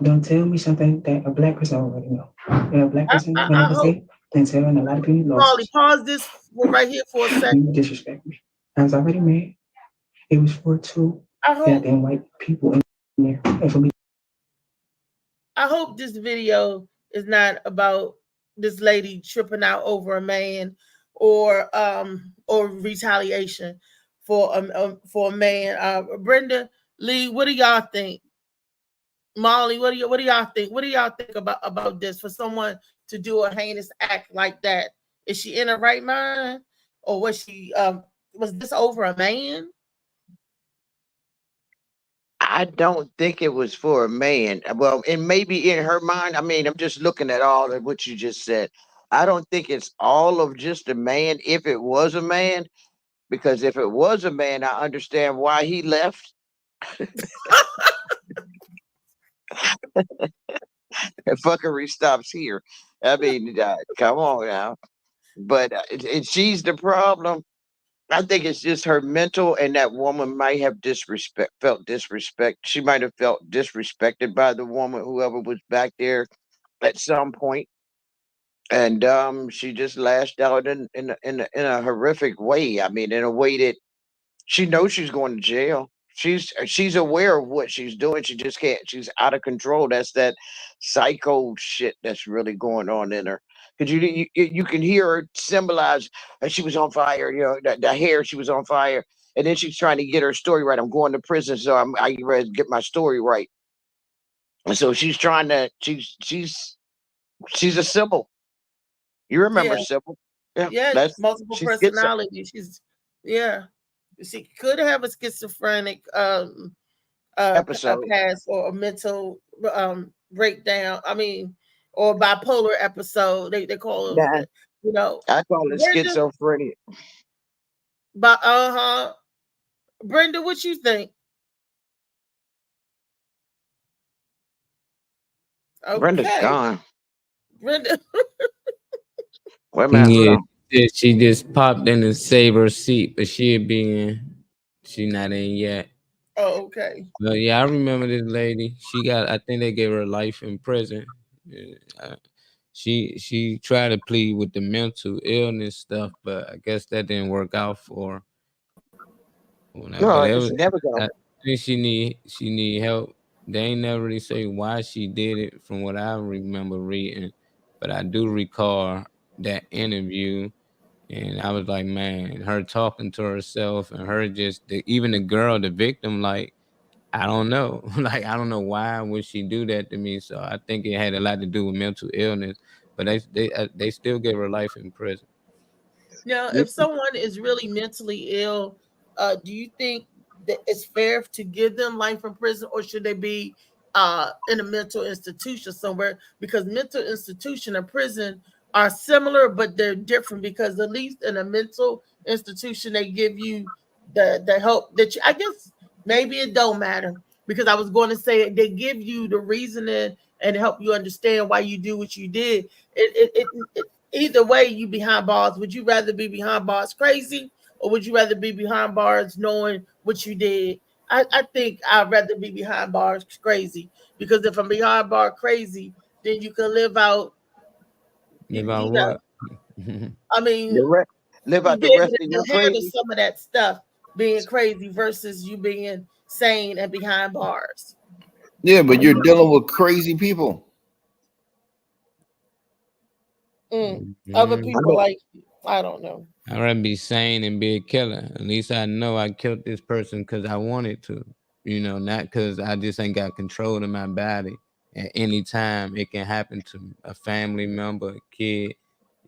Don't tell me something that a black person already know. And a black person I never hope, say, then telling a lot of people Molly, lost. pause this right here for a You second. disrespect me. I was already mad. It was for two goddamn white people in there. And for me. I hope this video is not about this lady tripping out over a man or retaliation for a man. Brenda, Lee, what do y'all think? Molly, what do y'all think? What do y'all think about this for someone to do a heinous act like that? Is she in her right mind, or was she was this over a man? I don't think it was for a man. Well, and maybe in her mind, I mean, I'm just looking at all of what you just said. I don't think it's all of just a man if it was a man, because if it was a man, I understand why he left. And fuckery stops here. I mean, come on now. But she's the problem. I think it's just her mental, and that woman might have felt disrespect. She might have felt disrespected by the woman, whoever was back there at some point, and she just lashed out in a horrific way. I mean, in a way that she knows she's going to jail. She's aware of what she's doing. She just can't. She's out of control. That's that psycho shit that's really going on in her. Because you can hear her symbolize, she was on fire. You know, the hair, she was on fire, and then she's trying to get her story right. I'm going to prison, so I ready to get my story right. And so she's trying to. She's a symbol. You remember Yeah. Sybil? Yeah, Yeah, multiple she's personality. She could have a schizophrenic episode. past or a mental breakdown. I mean, or bipolar episode. They call it, Nah, you know. I call it Brenda, schizophrenia. but Brenda, what you think? Okay. Brenda's gone. Brenda. Where my Yeah, she just popped in and saved her seat, but she'll be in. She not in yet. Oh, okay. But yeah, I remember this lady. I think they gave her life in prison. She tried to plead with the mental illness stuff, but I guess that didn't work out for her. No, it's never go. I think she need help. They ain't never really say why she did it, from what I remember reading, but I do recall that interview, and I was like, man, her talking to herself and her even the girl, the victim, like, I don't know, like, I don't know why would she do that to me. So I think it had a lot to do with mental illness, but they still gave her life in prison. Now, if someone is really mentally ill, do you think that it's fair to give them life in prison, or should they be in a mental institution somewhere? Because mental institution and prison are similar, but they're different. Because at least in a mental institution, they give you the help that I guess maybe it don't matter. Because I was going to say they give you the reasoning and help you understand why you do what you did. Either way, you behind bars. Would you rather be behind bars crazy, or would you rather be behind bars knowing what you did? I think I'd rather be behind bars crazy, because if I'm behind bar crazy, then you can live out. Live out what? I mean, live out the rest of your handle crazy. some of that stuff, being crazy versus you being sane and behind bars. Yeah, but you're dealing with crazy people. Other people like, I don't know. I'd rather be sane and be a killer. At least I know I killed this person because I wanted to, not because I just ain't got control of my body. At any time, it can happen to a family member, a kid,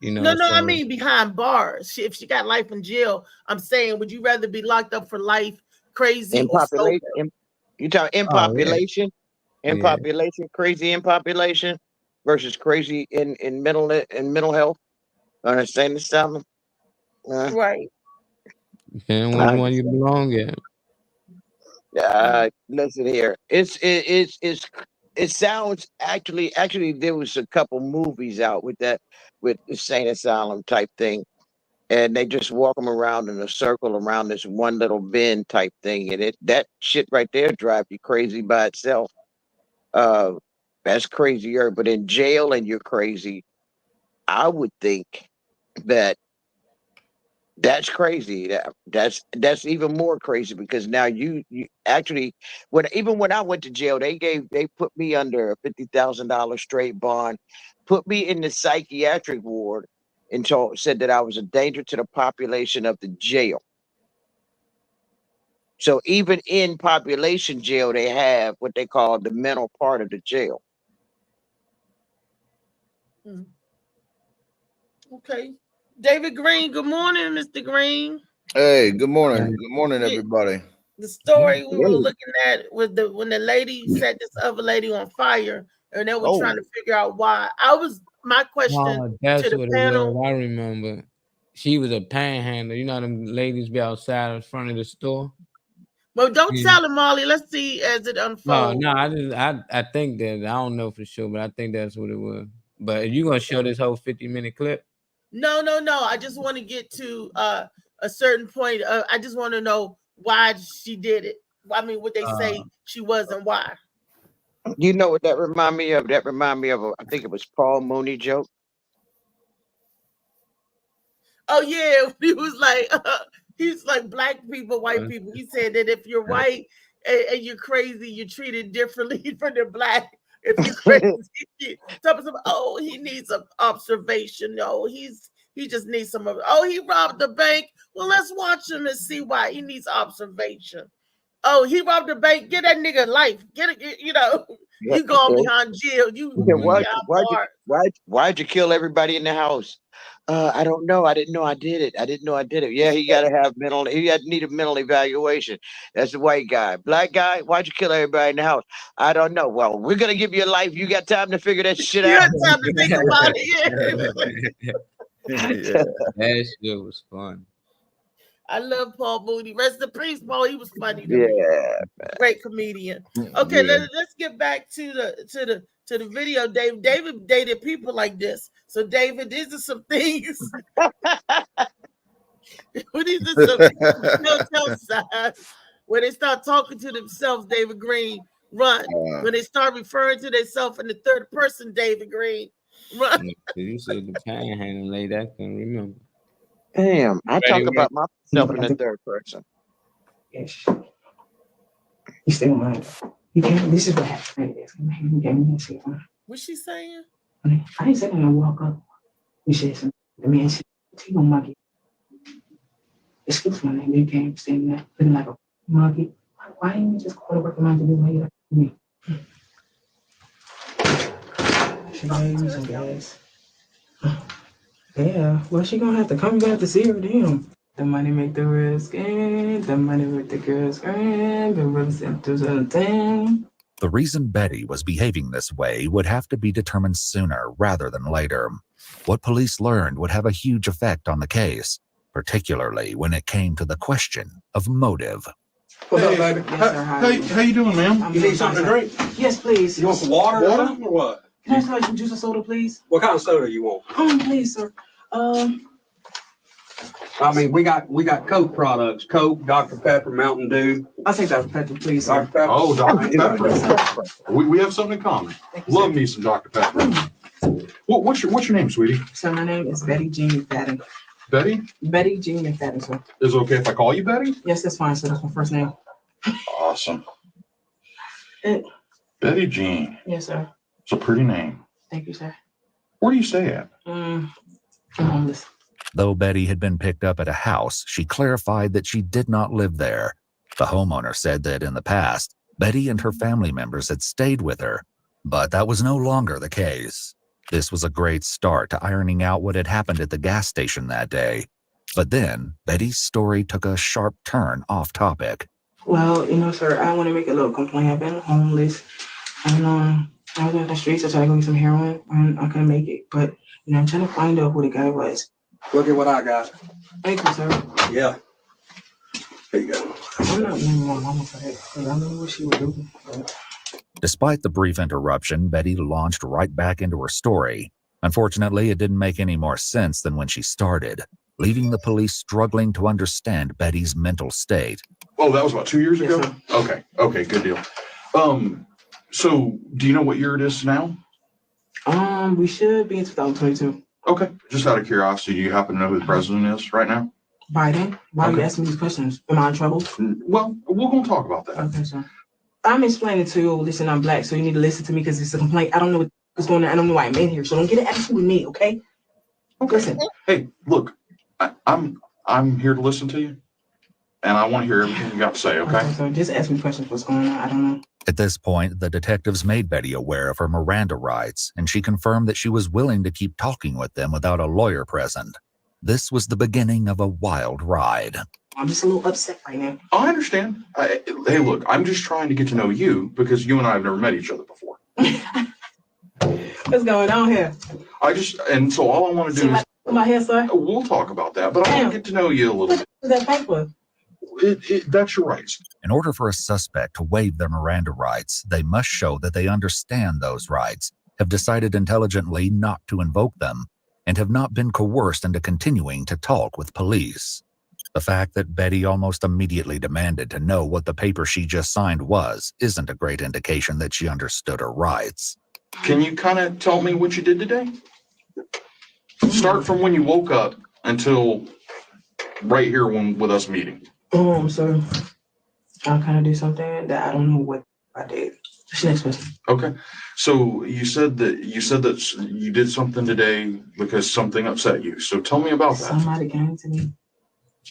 No, I mean behind bars. If she got life in jail, I'm saying, would you rather be locked up for life, crazy, In population? You talking in population? In population, crazy in population versus crazy in mental health. Understand this something? Right. And which one you belong in? Listen here. It's it sounds actually there was a couple movies out with that, with the Saint Asylum type thing, and they just walk them around in a circle around this one little bend type thing, and that shit right there drive you crazy by itself. That's crazier. But in jail and you're crazy, I would think that that's crazy. That's even more crazy because now you actually, when I went to jail, they put me under a $50,000 straight bond, put me in the psychiatric ward, and said that I was a danger to the population of the jail. So even in population jail, they have what they call the mental part of the jail. Okay. David Green, good morning, Mr. Green. Hey, good morning. Good morning, everybody. The story we were looking at was when the lady set this other lady on fire, and they were trying to figure out why. My question That's to the what panel. it was. I remember. She was a panhandler. You know them ladies be outside in front of the store. Well, don't tell him, Molly. Let's see as it unfolds. No, I think that I don't know for sure, but I think that's what it was. But are you gonna show this whole 50-minute clip? No. I just want to get to a certain point. I just want to know why she did it. I mean, what they say she was and why. You know what that remind me of? That remind me of I think it was Paul Mooney joke. Oh yeah, he's like black people, white people. He said that if you're white and you're crazy, you're treated differently from the black. If you're crazy, oh, he needs some observation. No, he just needs some of it. Oh, he robbed the bank. Well, let's watch him and see why he needs observation. Oh, he robbed the bank. Get that nigga life. Get it. You know, you going behind jail. Why'd you kill everybody in the house? I don't know. I didn't know I did it. Yeah, he got to have need a mental evaluation. That's the white guy. Black guy, why'd you kill everybody in the house? I don't know. Well, we're going to give you a life. You got time to figure that shit out. You got time to think about it. That shit was fun. I love Paul Mooney. Rest in peace, Paul. He was funny. Yeah, great comedian. Okay, let's get back to the video. David dated people like this. So, David, these are some things. These are some signs. When they start talking to themselves, David Green, run. When they start referring to themselves in the third person, David Green, run. You said the panhandle lady. I can't remember. Damn, I talk about myself in the third person. Yes. You still mind? You can't. This is what happened. What's she saying? I didn't say when I walk up. You said something. The man said, "He gonna mug it." Excuse my name. They came standing there looking like a monkey. Why didn't you just call to recommend to do what you like me? She gave me some gas. Yeah, well, she gonna have to come. You gonna have to see her. Damn. The money make the risk, and the money with the girls, and the rooms into the thing. The reason Betty was behaving this way would have to be determined sooner rather than later. What police learned would have a huge effect on the case, particularly when it came to the question of motive. What's up, baby? Yes, How you doing, ma'am? You need something to drink? Yes, please. You want some water or what? Can I have some juice or soda, please? What kind of soda you want? Please, sir. I mean, we got Coke products: Coke, Dr. Pepper, Mountain Dew. I'll take Dr. Pepper, please, sir. Dr. Pepper. Oh, Dr. Pepper. We have something in common. Love me some Dr. Pepper. What's your name, sweetie? So my name is Betty Jean McFadden. Betty? Betty Jean McFadden, sir. Is it okay if I call you Betty? Yes, that's fine, sir. That's my first name. Awesome. Betty Jean. Yes, sir. It's a pretty name. Thank you, sir. Where do you stay at? I'm homeless. Though Betty had been picked up at a house, she clarified that she did not live there. The homeowner said that in the past, Betty and her family members had stayed with her, but that was no longer the case. This was a great start to ironing out what had happened at the gas station that day. But then, Betty's story took a sharp turn off topic. Well, sir, I want to make a little complaint. I've been homeless, and I was on the streets. I tried to go get some heroin, and I couldn't make it. But I'm trying to find out who the guy was. Look at what I got. Thank you, sir. Yeah. Here you go. I'm not blaming my mama for that, because I know what she was doing. But Despite the brief interruption, Betty launched right back into her story. Unfortunately, it didn't make any more sense than when she started, leaving the police struggling to understand Betty's mental state. Oh, that was about 2 years ago? Okay. Okay, good deal. So do you know what year it is now? We should be in 2022. Okay. Just out of curiosity, do you happen to know who the president is right now? Biden? Why are you asking me these questions? Am I in trouble? Well, we're going to talk about that. Okay, sir. I'm explaining to you, listen, I'm black, so you need to listen to me because it's a complaint. I don't know what's going on. I don't know why I'm in here, so don't get an attitude with me, okay? Listen. Hey, look, I'm here to listen to you, and I want to hear everything you got to say, okay? So just ask me questions. What's going on? I don't know. At this point, the detectives made Betty aware of her Miranda rights, and she confirmed that she was willing to keep talking with them without a lawyer present. This was the beginning of a wild ride. I'm just a little upset right now. I understand. Hey, look, I'm just trying to get to know you because you and I have never met each other before. What's going on here? And so all I want to do is... My hair, sir? We'll talk about that, but I want to get to know you a little bit. What's that paper? That's your rights. In order for a suspect to waive their Miranda rights, they must show that they understand those rights, have decided intelligently not to invoke them, and have not been coerced into continuing to talk with police. The fact that Betty almost immediately demanded to know what the paper she just signed was isn't a great indication that she understood her rights. Can you kind of tell me what you did today? Start from when you woke up until right here with us meeting. So I'll kind of do something that I don't know what I did. Next question. Okay. So you said that you did something today because something upset you. So tell me about that. Somebody came to me.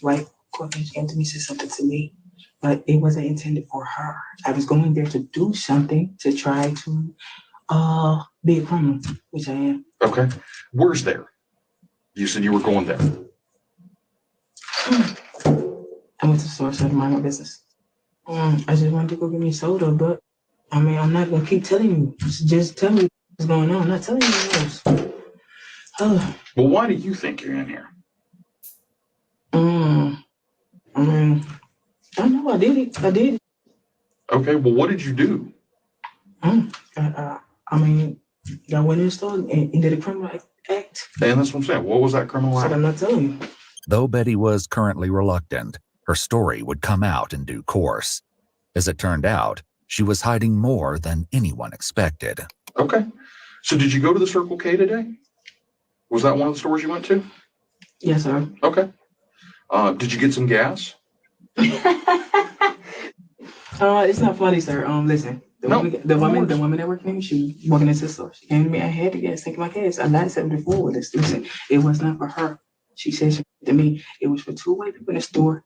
White Caucasian came to me, said something to me, but it wasn't intended for her. I was going there to do something to try to be a criminal, which I am. Okay. Where's there? You said you were going there. I went to the store, so to mind my business. I just wanted to go get me soda, but I mean, I'm not gonna keep telling you. Just tell me what's going on. I'm not telling you what else. Well, why do you think you're in here? I mean, I don't know. I did it. Okay. Well, what did you do? I mean, I went in the store and did a criminal act. And that's what I'm saying. What was that criminal act? I'm not telling you. Though Betty was currently reluctant, her story would come out in due course. As it turned out, she was hiding more than anyone expected. Okay. So did you go to the Circle K today? Was that one of the stores you went to? Yes, sir. Okay. Did you get some gas? It's not funny, sir. Listen. The woman that worked for me, she walking into the store. She came to me, I had the gas, taking my gas. I lied 74 with this. Listen, it was not for her. She said to me, it was for two white people in the store,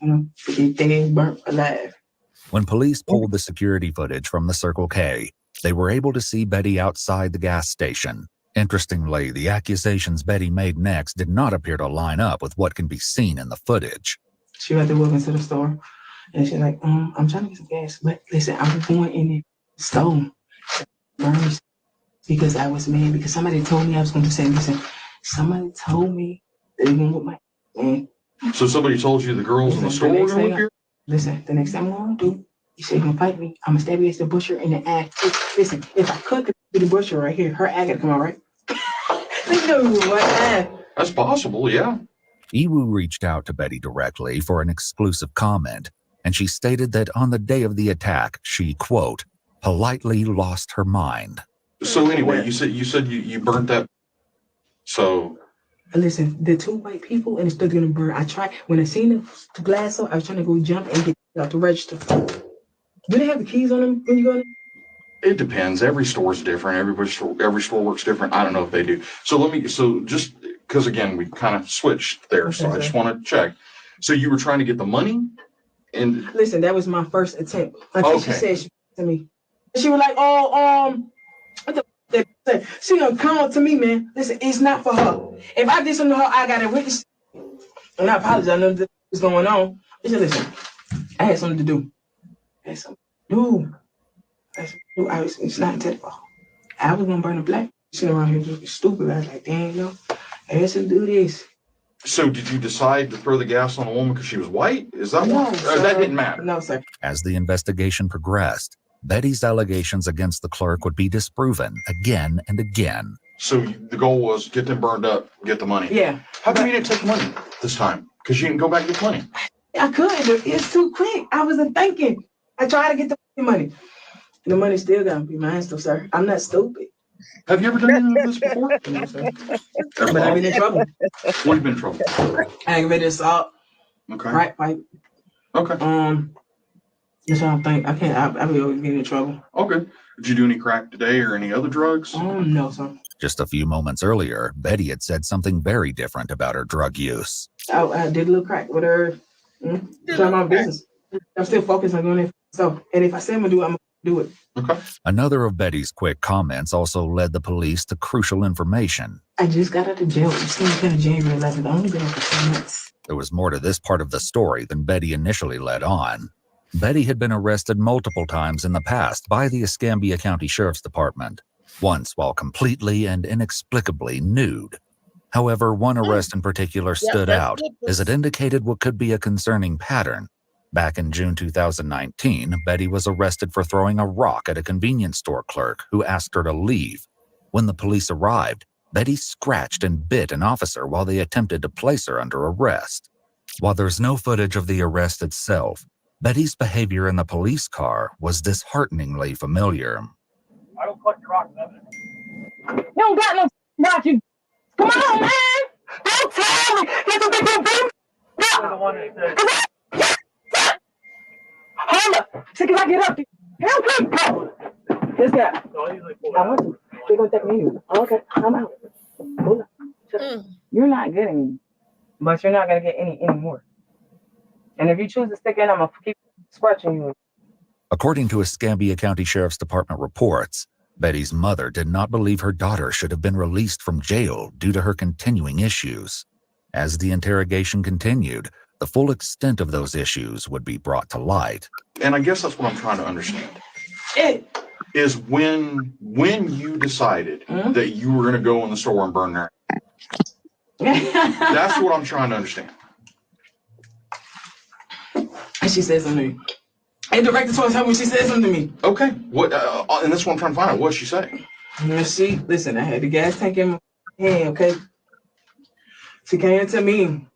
to get dead, burnt alive. When police pulled the security footage from the Circle K, they were able to see Betty outside the gas station. Interestingly, the accusations Betty made next did not appear to line up with what can be seen in the footage. She had to walk into the store, and she's like, I'm trying to get some gas. But listen, I was going in the stove, burned, because I was mad, because somebody told me I was going to say, listen, somebody told me that even with my man. So somebody told you the girls in the store were going to look here? Listen, the next time I'm going to do, you say you're going to fight me, I'm going to stab you as the butcher in the eye. Listen, if I could be the butcher right here, her eye got to come out, right? That's possible, yeah. Iwu reached out to Betty directly for an exclusive comment, and she stated that on the day of the attack, she, quote, politely lost her mind. So anyway, you said you burnt that. So listen, the two white people and it's still gonna burn. I tried when I seen the glass up, I was trying to go jump and get out the register. Do they have the keys on them when you go in? It depends. Every store is different. Every store works different. I don't know if they do. So just because again we kind of switched there, so I just want to check. So you were trying to get the money, and listen, that was my first attempt. Until she said to me, she was like, what the she gonna come up to me, man. Listen, it's not for her. If I did something to her, I got a witness. And I apologize. I know this was going on. She said, listen, I had something to do. It's not intended for her. I was gonna burn a black. Sitting around here looking stupid. I was like, dang, I had to do this. So did you decide to throw the gas on a woman because she was white? Is that why? That didn't matter. No, sir. As the investigation progressed, Betty's allegations against the clerk would be disproven again and again. So the goal was get them burned up, get the money. Yeah. How come you didn't take money this time? Because you didn't go back and get money. I could. It's too quick. I wasn't thinking. I tried to get the money. The money still gotta be mine, still, sir. I'm not stupid. Have you ever done any of this before? No, sir. But I've been in trouble. What have you been in trouble? Aggravated assault. Okay. Crack pipe. Okay. That's what I think. I can't. I be always getting in trouble. Okay. Did you do any crack today or any other drugs? No, sir. Just a few moments earlier, Betty had said something very different about her drug use. I did a little crack with her. Try my business. I'm still focused on doing it. So, and if I say I'm gonna do it, I'm gonna do it. Okay. Another of Betty's quick comments also led the police to crucial information. I just got out of jail. You see me kind of January 11th. I only been out for 2 months. There was more to this part of the story than Betty initially led on. Betty had been arrested multiple times in the past by the Escambia County Sheriff's Department, once while completely and inexplicably nude. However, one arrest in particular stood out as it indicated what could be a concerning pattern. Back in June 2019, Betty was arrested for throwing a rock at a convenience store clerk who asked her to leave. When the police arrived, Betty scratched and bit an officer while they attempted to place her under arrest. While there's no footage of the arrest itself, Betty's behavior in the police car was dishearteningly familiar. I don't collect your rock evidence. You don't got no rock. You come on, man. Don't tell me. You're the one that said. Hold up. See, can I get up? Help me. This guy. I want to. They're going to take me. Okay, I'm out. Hold up. You're not getting me, but you're not going to get any more. And if you choose to stick in, I'm going to keep scratching you. According to Escambia County Sheriff's Department reports, Betty's mother did not believe her daughter should have been released from jail due to her continuing issues. As the interrogation continued, the full extent of those issues would be brought to light. And I guess that's what I'm trying to understand. Is when you decided that you were going to go in the store and burn her. That's what I'm trying to understand. And she said something to me. And director told her when she said something to me. Okay. What? And that's what I'm trying to find out. What'd she say? Listen, I had the gas tank in my hand, okay? She came to me,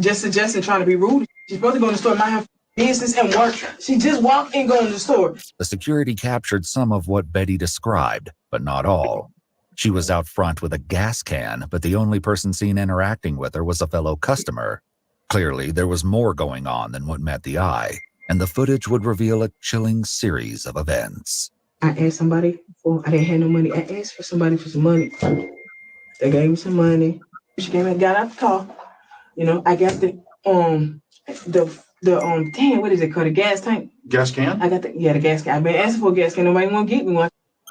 just suggesting trying to be rude. She's supposed to go in the store, mind her business and work. She just walked in, go in the store. The security captured some of what Betty described, but not all. She was out front with a gas can, but the only person seen interacting with her was a fellow customer. Clearly, there was more going on than what met the eye, and the footage would reveal a chilling series of events. I asked somebody I didn't have no money. I asked for somebody for some money. They gave me some money. She came and got out the car. You know, I got the damn, what is it called? The gas tank? Gas can? I got the gas can. I've been asking for a gas can. Nobody want to get me one.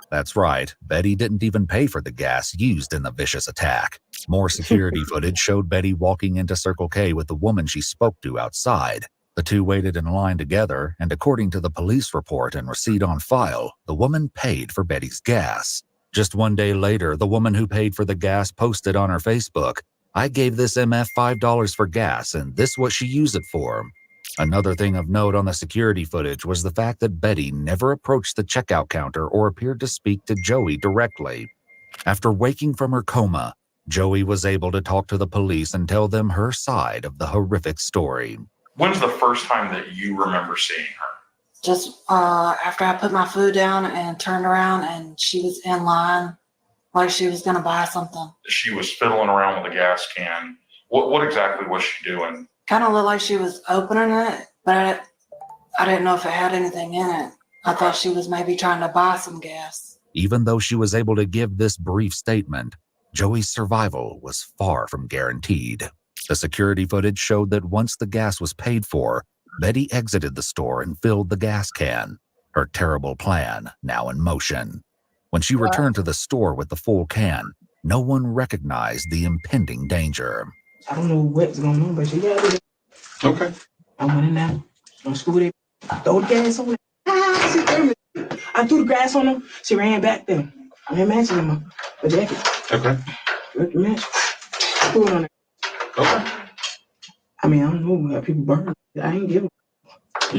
That's right. Betty didn't even pay for the gas used in the vicious attack. More security footage showed Betty walking into Circle K with the woman she spoke to outside. The two waited in line together, and according to the police report and receipt on file, the woman paid for Betty's gas. Just 1 day later, the woman who paid for the gas posted on her Facebook, "I gave this MF $5 for gas, and this what she used it for." Another thing of note on the security footage was the fact that Betty never approached the checkout counter or appeared to speak to Joey directly. After waking from her coma, Joey was able to talk to the police and tell them her side of the horrific story. When's the first time that you remember seeing her? Just after I put my food down and turned around, and she was in line like she was going to buy something. She was fiddling around with a gas can. What exactly was she doing? Kind of looked like she was opening it, but I didn't know if it had anything in it. I thought she was maybe trying to buy some gas. Even though she was able to give this brief statement, Joey's survival was far from guaranteed. The security footage showed that once the gas was paid for, Betty exited the store and filled the gas can, her terrible plan now in motion. When she returned to the store with the full can, no one recognized the impending danger. I don't know what's going on, but she got it. Okay. I went in there, on school day, throw the gas on her. I threw the gas on her. She ran back there. I had matching in my jacket. Okay. Ripped the match. Threw it on her. Okay. I mean, I don't know how people burn. I ain't giving.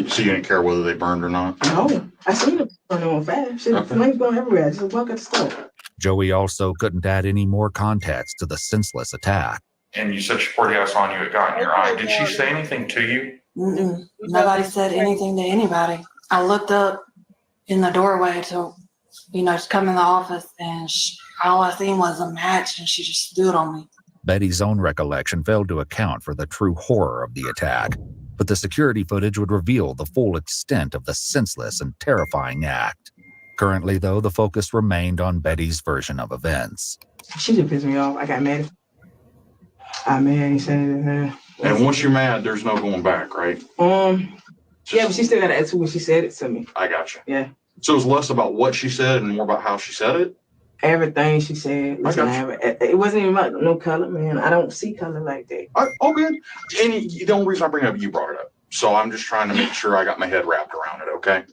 So you didn't care whether they burned or not? No, I seen it burning on fire. Shit, Okay. flames going everywhere. I just walk at the store. Joey also couldn't add any more context to the senseless attack. And you said she poured gas on you, it got in your eye. Did she say anything to you? Mm-mm. Nobody said anything to anybody. I looked up in the doorway to, just come in the office, and all I seen was a match, and she just stood on me. Betty's own recollection failed to account for the true horror of the attack, but the security footage would reveal the full extent of the senseless and terrifying act. Currently, though, the focus remained on Betty's version of events. She just pissed me off. I got mad. I'm mad. He said it. And once you're mad, there's no going back, right? Yeah, but she still got to answer when she said it to me. I got you. Yeah. So it was less about what she said and more about how she said it? Everything she said. Listen, it wasn't even about no color, man. I don't see color like that. Oh, good. And the only reason I bring it up, you brought it up. So I'm just trying to make sure I got my head wrapped around it, okay?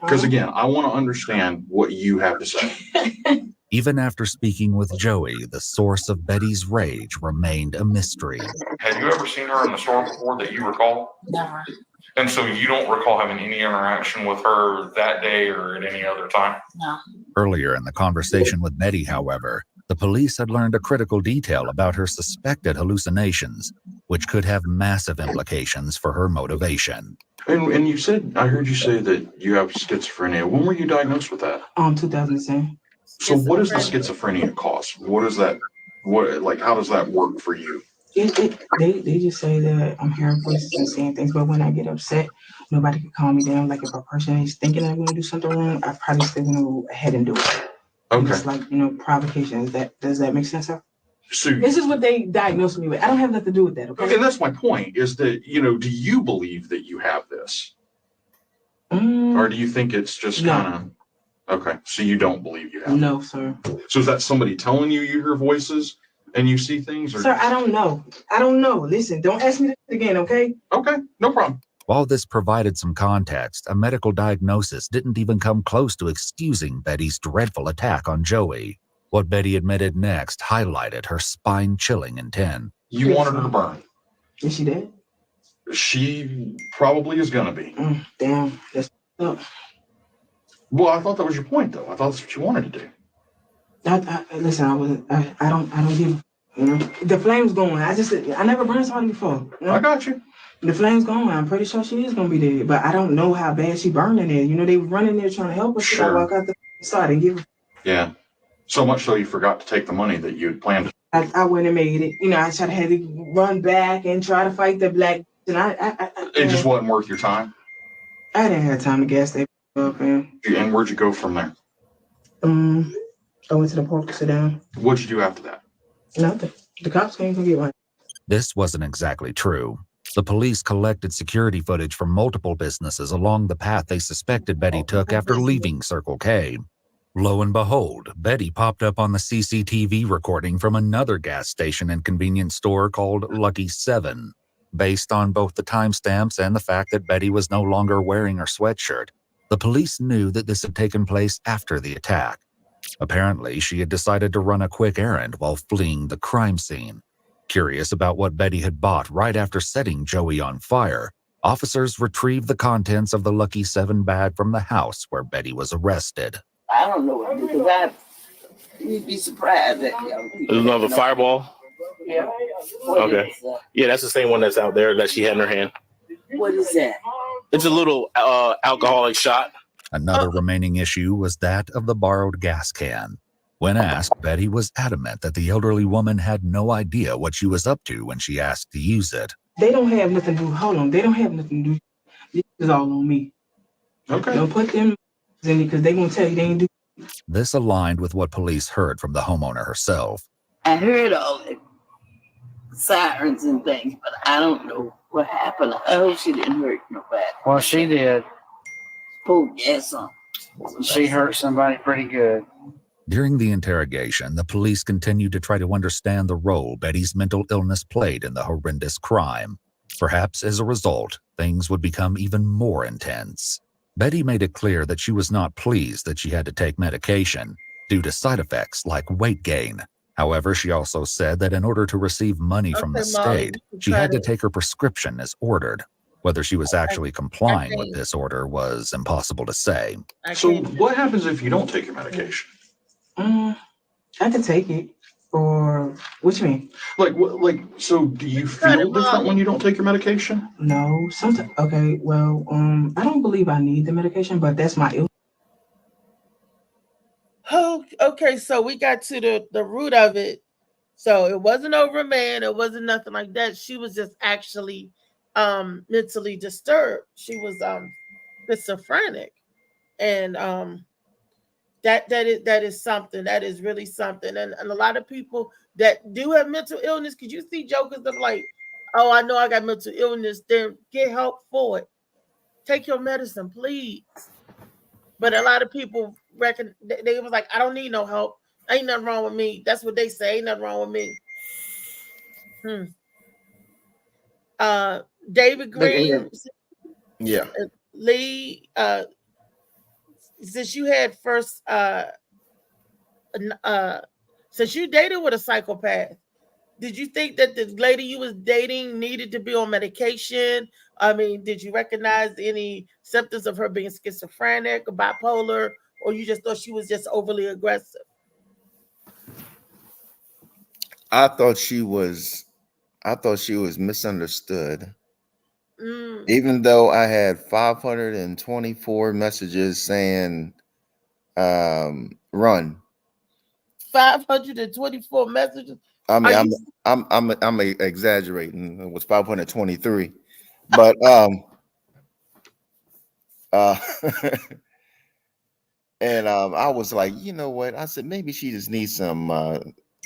Because again, I want to understand what you have to say. Even after speaking with Joey, the source of Betty's rage remained a mystery. Have you ever seen her in the store before that you recall? Never. And so you don't recall having any interaction with her that day or at any other time? No. Earlier in the conversation with Betty, however, the police had learned a critical detail about her suspected hallucinations, which could have massive implications for her motivation. And you said, I heard you say that you have schizophrenia. When were you diagnosed with that? 2010. So what does the schizophrenia cause? What is that? How does that work for you? They just say that I'm hearing voices and saying things, but when I get upset, nobody can calm me down. Like if a person is thinking I'm going to do something wrong, I probably still going to go ahead and do it. Okay. It's like, provocation. Does that make sense, sir? So, this is what they diagnosed me with. I don't have nothing to do with that, okay? And that's my point, is that, do you believe that you have this? Or do you think it's just kind of... Okay, so you don't believe you have it? No, sir. So is that somebody telling you hear voices and you see things? Or Sir, I don't know. I don't know. Listen, don't ask me that again, okay? Okay, no problem. While this provided some context, a medical diagnosis didn't even come close to excusing Betty's dreadful attack on Joey. What Betty admitted next highlighted her spine-chilling intent. You wanted her to burn. Is she dead? She probably is going to be. Damn. That's up. Well, I thought that was your point, though. I thought that's what you wanted to do. Listen, I don't give, the flame's going. I never burned somebody before. I got you. The flame's going. I'm pretty sure she is going to be dead, but I don't know how bad she burned in there. They were running there trying to help us. Sure. So I walk out the side and give her. Yeah. So much so you forgot to take the money that you had planned. I wouldn't have made it. I had to run back and try to fight the black. And It just wasn't worth your time? I didn't have time to gas that up, man. And where'd you go from there? I went to the park to sit down. What'd you do after that? Nothing. The cops came to get one. This wasn't exactly true. The police collected security footage from multiple businesses along the path they suspected Betty took after leaving Circle K. Lo and behold, Betty popped up on the CCTV recording from another gas station and convenience store called Lucky 7. Based on both the timestamps and the fact that Betty was no longer wearing her sweatshirt, the police knew that this had taken place after the attack. Apparently, she had decided to run a quick errand while fleeing the crime scene. Curious about what Betty had bought right after setting Joey on fire, officers retrieved the contents of the Lucky 7 bag from the house where Betty was arrested. I don't know what to do because you'd be surprised that young people. There's another Fireball. Yeah. Okay. Yeah, that's the same one that's out there that she had in her hand. What is that? It's a little alcoholic shot. Another remaining issue was that of the borrowed gas can. When asked, Betty was adamant that the elderly woman had no idea what she was up to when she asked to use it. They don't have nothing to do. Hold on. They don't have nothing to do. This is all on me. Okay. Don't put them in it because they going to tell you they ain't do. This aligned with what police heard from the homeowner herself. I heard all the sirens and things, but I don't know what happened. I hope she didn't hurt nobody. Well, she did. Pulled gas on. She hurt somebody pretty good. During the interrogation, the police continued to try to understand the role Betty's mental illness played in the horrendous crime. Perhaps as a result, things would become even more intense. Betty made it clear that she was not pleased that she had to take medication due to side effects like weight gain. However, she also said that in order to receive money from the Molly, state, she had to take her prescription as ordered. Whether she was actually complying with can't. this order was impossible to say. So what happens if you don't take your medication? I can take it. Or what you mean? So do you feel different when you don't take your medication? No, sometimes. Okay, well, I don't believe I need the medication, but that's my illness. Oh, okay, so we got to the root of it. So it wasn't over a man, it wasn't nothing like that. She was just actually mentally disturbed. She was schizophrenic. And that is something. That is really something. And a lot of people that do have mental illness, because you see jokers that are like, oh, I know I got mental illness, then get help for it. Take your medicine, please. But a lot of people reckon they was like, I don't need no help. Ain't nothing wrong with me. That's what they say. Ain't nothing wrong with me. David Green. Yeah. Lee, since you had first since you dated with a psychopath, did you think that the lady you was dating needed to be on medication? I mean, did you recognize any symptoms of her being schizophrenic or bipolar, or you just thought she was just overly aggressive? I thought she was misunderstood. Even though I had 524 messages saying run. 524 messages. I mean, I'm exaggerating. It was 523, but and I was like, you know what? I said maybe she just needs some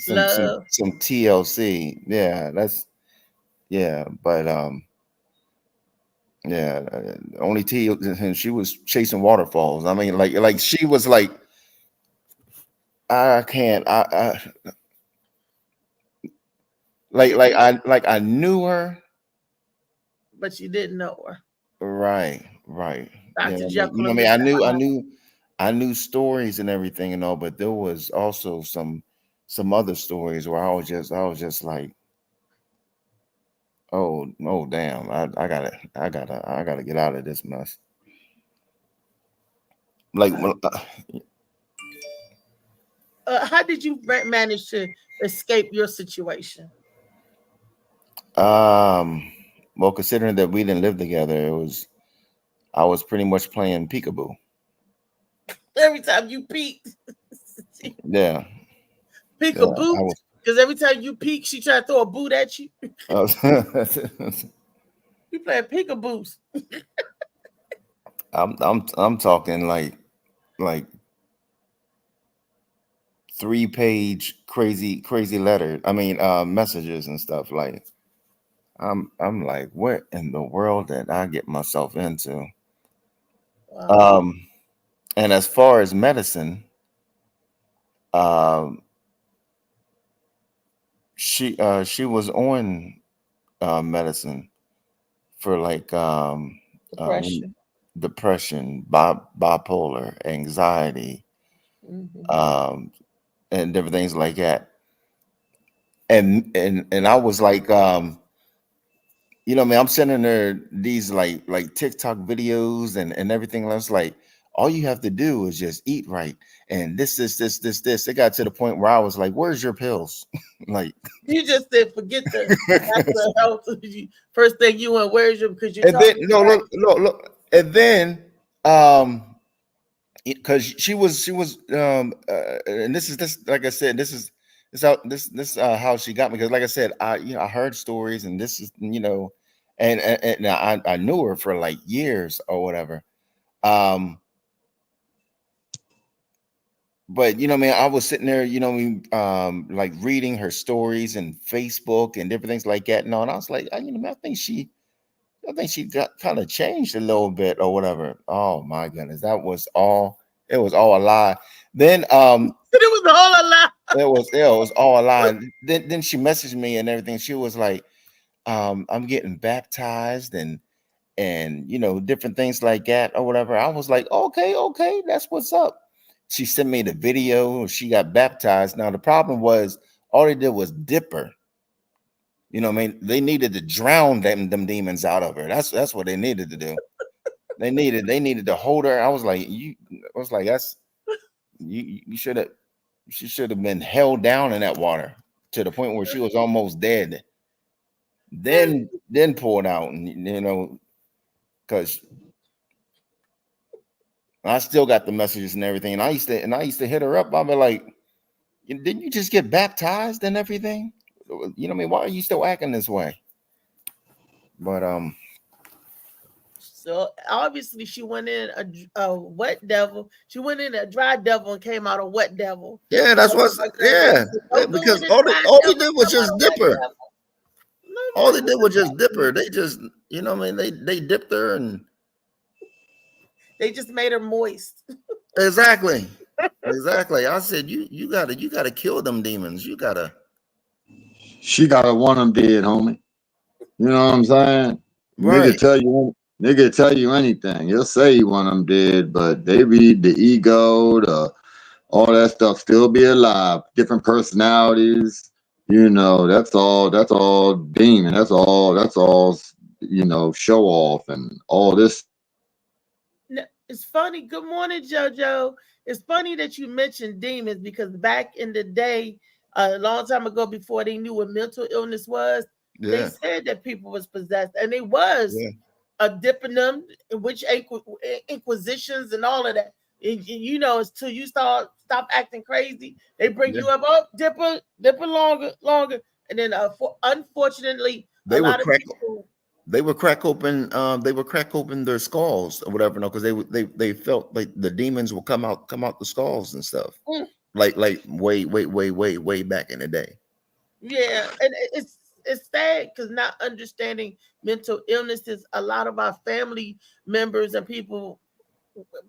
TLC. Yeah, but only T, and she was chasing waterfalls. I mean, like she was like, I can't. I knew her, but you didn't know her. Right. Dr. Yeah, Jekyll. I mean, I knew stories and everything and all, but there was also some other stories where I was just like, oh damn, I gotta get out of this mess. Like, how did you manage to escape your situation? Well, considering that we didn't live together, I was pretty much playing peekaboo. Every time you peeked. Yeah. Peekaboo? Because every time you peek, she tried to throw a boot at you. You playing peekaboos. I'm talking like 3-page crazy letter. I mean, messages and stuff. Like, I'm like, what in the world did I get myself into? Wow. And as far as medicine, she was on medicine for like depression, bipolar, anxiety, and different things like that. And I was like, you know, man, I'm sending her these like TikTok videos and everything else. Like, all you have to do is just eat right. And this. It got to the point where I was like, where's your pills? Like, you just said, forget the health. First thing you went, where's your, because you and then look. And then because she was and this like I said, this is how she got me, because like I said, I heard stories, and this is, you know, and I knew her for like years or whatever. But you know, man, I was sitting there, you know, like reading her stories and Facebook and different things like that. And I was like, you know, man, I think she got kind of changed a little bit or whatever. Oh my goodness, it was all a lie. Then it was all a lie. It was all a lie. Then she messaged me and everything. She was like, I'm getting baptized and you know, different things like that or whatever. I was like, okay, that's what's up. She sent me the video. She got baptized. Now the problem was, all they did was dip her. You know what I mean? They needed to drown them demons out of her. That's what they needed to do. They needed to hold her. I was like, that's you should have. She should have been held down in that water to the point where she was almost dead. Then pulled out, and you know, because I still got the messages and everything. And I used to hit her up. I'd be like, didn't you just get baptized and everything? You know what I mean? Why are you still acting this way? But So obviously she went in a wet devil. She went in a dry devil and came out a wet devil. Yeah, that's what's because all they did was just dip her. All they did was just dip her. They just, you know what I mean? They dipped her and they just made her moist. Exactly. I said, you gotta kill them demons. You gotta. She gotta want them dead, homie. You know what I'm saying? Right. Nigga tell you anything. He'll say you want them dead, but they read the ego, all that stuff still be alive. Different personalities, you know, that's all demon. That's all, you know, show off and all this. It's funny. Good morning, JoJo. It's funny that you mentioned demons because back in the day, a long time ago, before they knew what mental illness was, they said that people was possessed, and it was dipping them, witch inquisitions and all of that. You know, it's till you stop acting crazy. They bring you up, dipper longer, and then unfortunately, they would crack open their skulls or whatever, no, because they felt like the demons will come out the skulls and stuff. Like way back in the day. Yeah, and it's sad because not understanding mental illnesses, a lot of our family members and people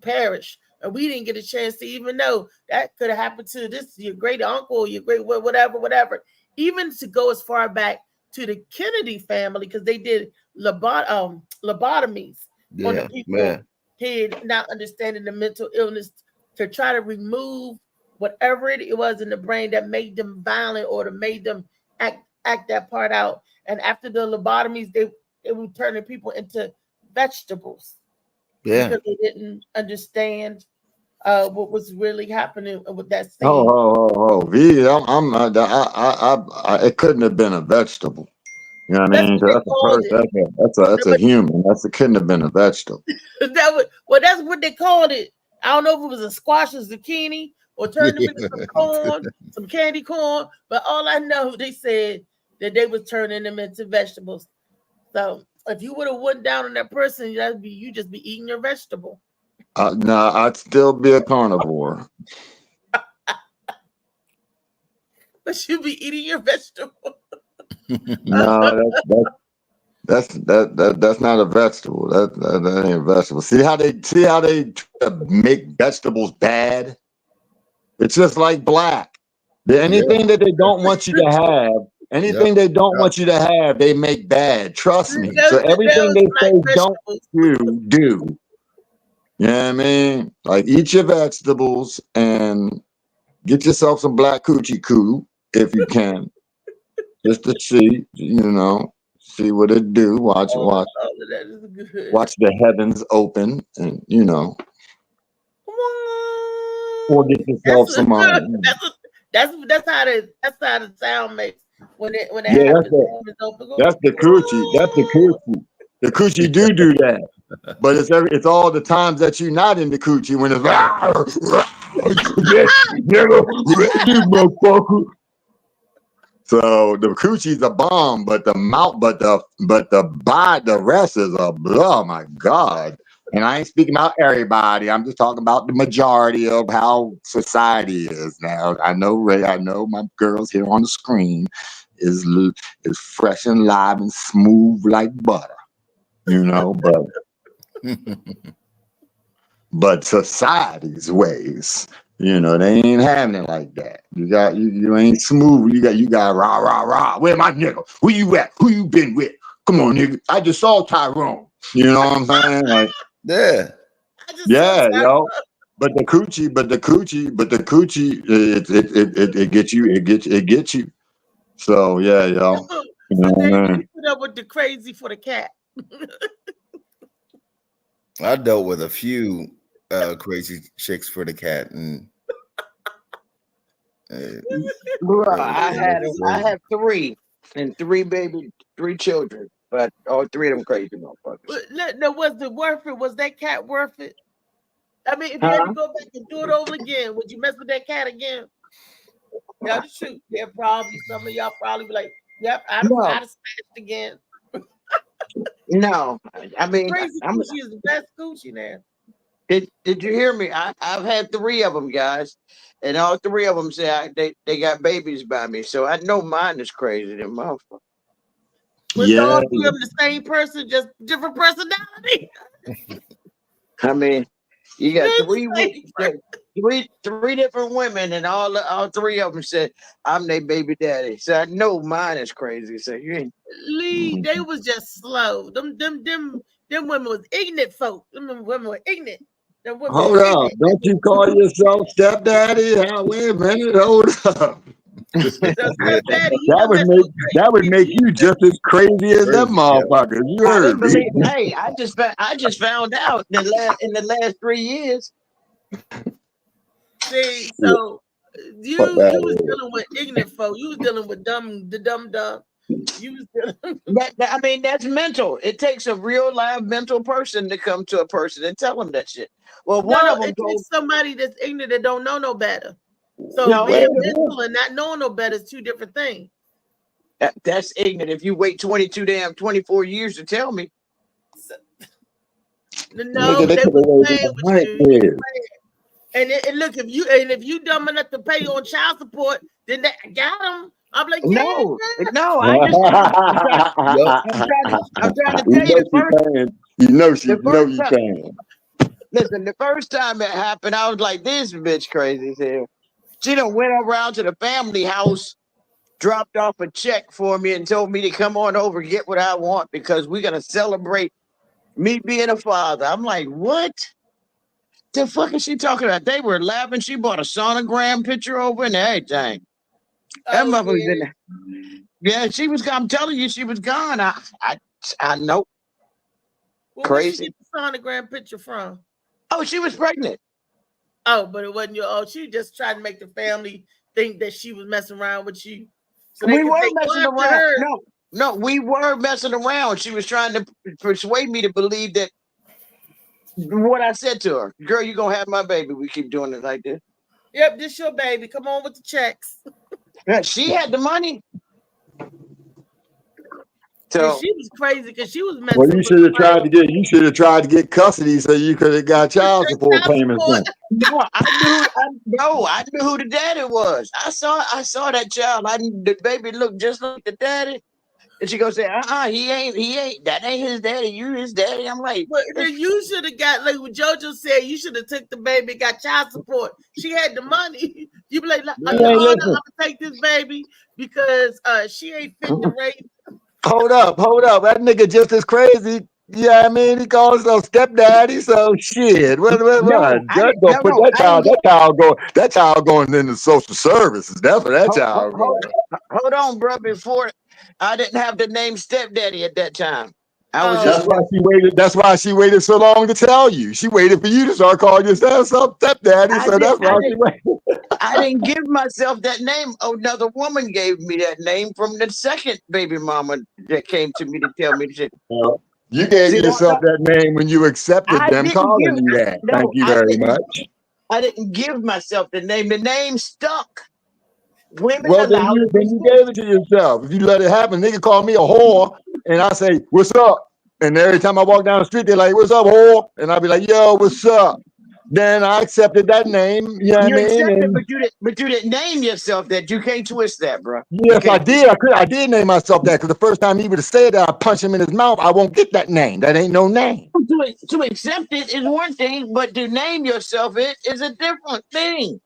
perish, and we didn't get a chance to even know that could have happened to your great uncle, your great whatever. Even to go as far back to the Kennedy family because they did lobotomies on the people's head, not understanding the mental illness to try to remove whatever it was in the brain that made them violent or that made them act that part out. And after the lobotomies, they were turning people into vegetables. Yeah, because they didn't understand what was really happening with that scene. V, it couldn't have been a vegetable. You know what I mean? That's a human. It couldn't have been a vegetable. That's what they called it. I don't know if it was a squash or zucchini or turned them into some corn, some candy corn. But all I know, they said that they was turning them into vegetables. So if you would have went down on that person, you just be eating your vegetable. No, I'd still be a carnivore. But you'd be eating your vegetable. No, that's not a vegetable. That ain't a vegetable. See how they try to make vegetables bad? It's just like black. Anything that they don't want you to have, they make bad. Trust me. So everything they say don't do. You know what I mean? Like eat your vegetables and get yourself some black coochie coo if you can. Just to see, see what it do. Watch the heavens open, and or get yourself some money. That's how the sound makes when it that's the coochie. That's the coochie. The coochie do that, but it's all the times that you're not in the coochie when it's So the coochie's a bomb, but the rest is oh my God. And I ain't speaking about everybody. I'm just talking about the majority of how society is now. I know my girls here on the screen is fresh and live and smooth like butter, but society's ways. They ain't having it like that. You ain't smooth. You got rah. Where my nigga? Who you at? Who you been with? Come on, nigga. I just saw Tyrone. You know what I'm saying? Like, yo. But the coochie, it gets you. So yeah, yo. So David, you put up with the crazy for the cat. I dealt with a few crazy chicks for the cat, and Bruh, I had three and three children, but all three of them crazy motherfuckers. No, was it worth it? Was that cat worth it? I mean, if you had to go back and do it over again, would you mess with that cat again? Yeah, the truth. Yeah, probably some of y'all probably be like, "Yep, I'd have smashed again." No, I mean, Crazy Coochie is the best coochie now. Did you hear me? I've had three of them, guys, and all three of them say they got babies by me, so I know mine is crazy than motherfucker. Was all three of them the same person, just different personality? I mean, you got three different women, and all three of them said I'm their baby daddy. So I know mine is crazy. So you ain't. Lee, they was just slow. Them women was ignorant folk. Them women were ignorant. Hold up! Don't you call yourself stepdaddy? Wait a minute, hold up. That would make you just as crazy as them motherfuckers. You heard me. Hey, I just found out in the last 3 years. See, so you was dealing with ignorant folk. You was dealing with dumb. You was dealing. I mean, that's mental. It takes a real live mental person to come to a person and tell them that shit. Well, one of them takes somebody that's ignorant that don't know no better. So being mental and not knowing no better is two different things. That's ignorant. If you wait 24 years to tell me. No, they were playing with you. And look, if you dumb enough to pay on child support, then they got them. I'm like, no. I'm trying to tell you the first. You know you can. Listen, the first time it happened, I was like, this bitch crazy as hell. She done went around to the family house, dropped off a check for me, and told me to come on over and get what I want because we're gonna celebrate me being a father. I'm like, what? The fuck is she talking about? They were laughing. She bought a sonogram picture over and everything. That mother was in there. Yeah, she was. I'm telling you, she was gone. I know. Crazy. Where did she get the sonogram picture from? Oh, she was pregnant. Oh, but it wasn't your. Oh, she just tried to make the family think that she was messing around with you. So we were messing around. No, we were messing around. She was trying to persuade me to believe that what I said to her. Girl, you gonna have my baby. We keep doing it like this. Yep, this your baby. Come on with the checks. Yeah, she had the money. So and she was crazy because she was messing. Well, you should have tried to get custody so you could have got child support payments. No, I knew who the daddy was. I saw that child. The baby looked just like the daddy. And she goes say, he ain't. That ain't his daddy. You his daddy. I'm like, but you should have got like what JoJo said. You should have took the baby, got child support. She had the money. You be like, I'm gonna take this baby because she ain't fit the race. Hold up. That nigga just as crazy. Yeah, I mean, he calls himself stepdaddy, so shit. That child going into social services. That's what that child going. Hold on, bro. Before I didn't have the name stepdaddy at that time. I was That's why she waited so long to tell you. She waited for you to start calling yourself stepdaddy. So that's why she waited. I didn't give myself that name. Another woman gave me that name from the second baby mama that came to me to tell me shit. You gave yourself that name when you accepted them calling you that. Thank you very much. I didn't give myself the name. The name stuck. Then you gave it to yourself. If you let it happen, they can call me a whore, and I say, "What's up?" And every time I walk down the street, they're like, "What's up, whore?" And I'll be like, "Yo, what's up?" Then I accepted that name. You know what I mean? But you didn't name yourself that. You can't twist that, bro. Yes, I did. I did name myself that because the first time he would have said that, I punch him in his mouth. I won't get that name. That ain't no name. To accept it is one thing, but to name yourself it is a different thing.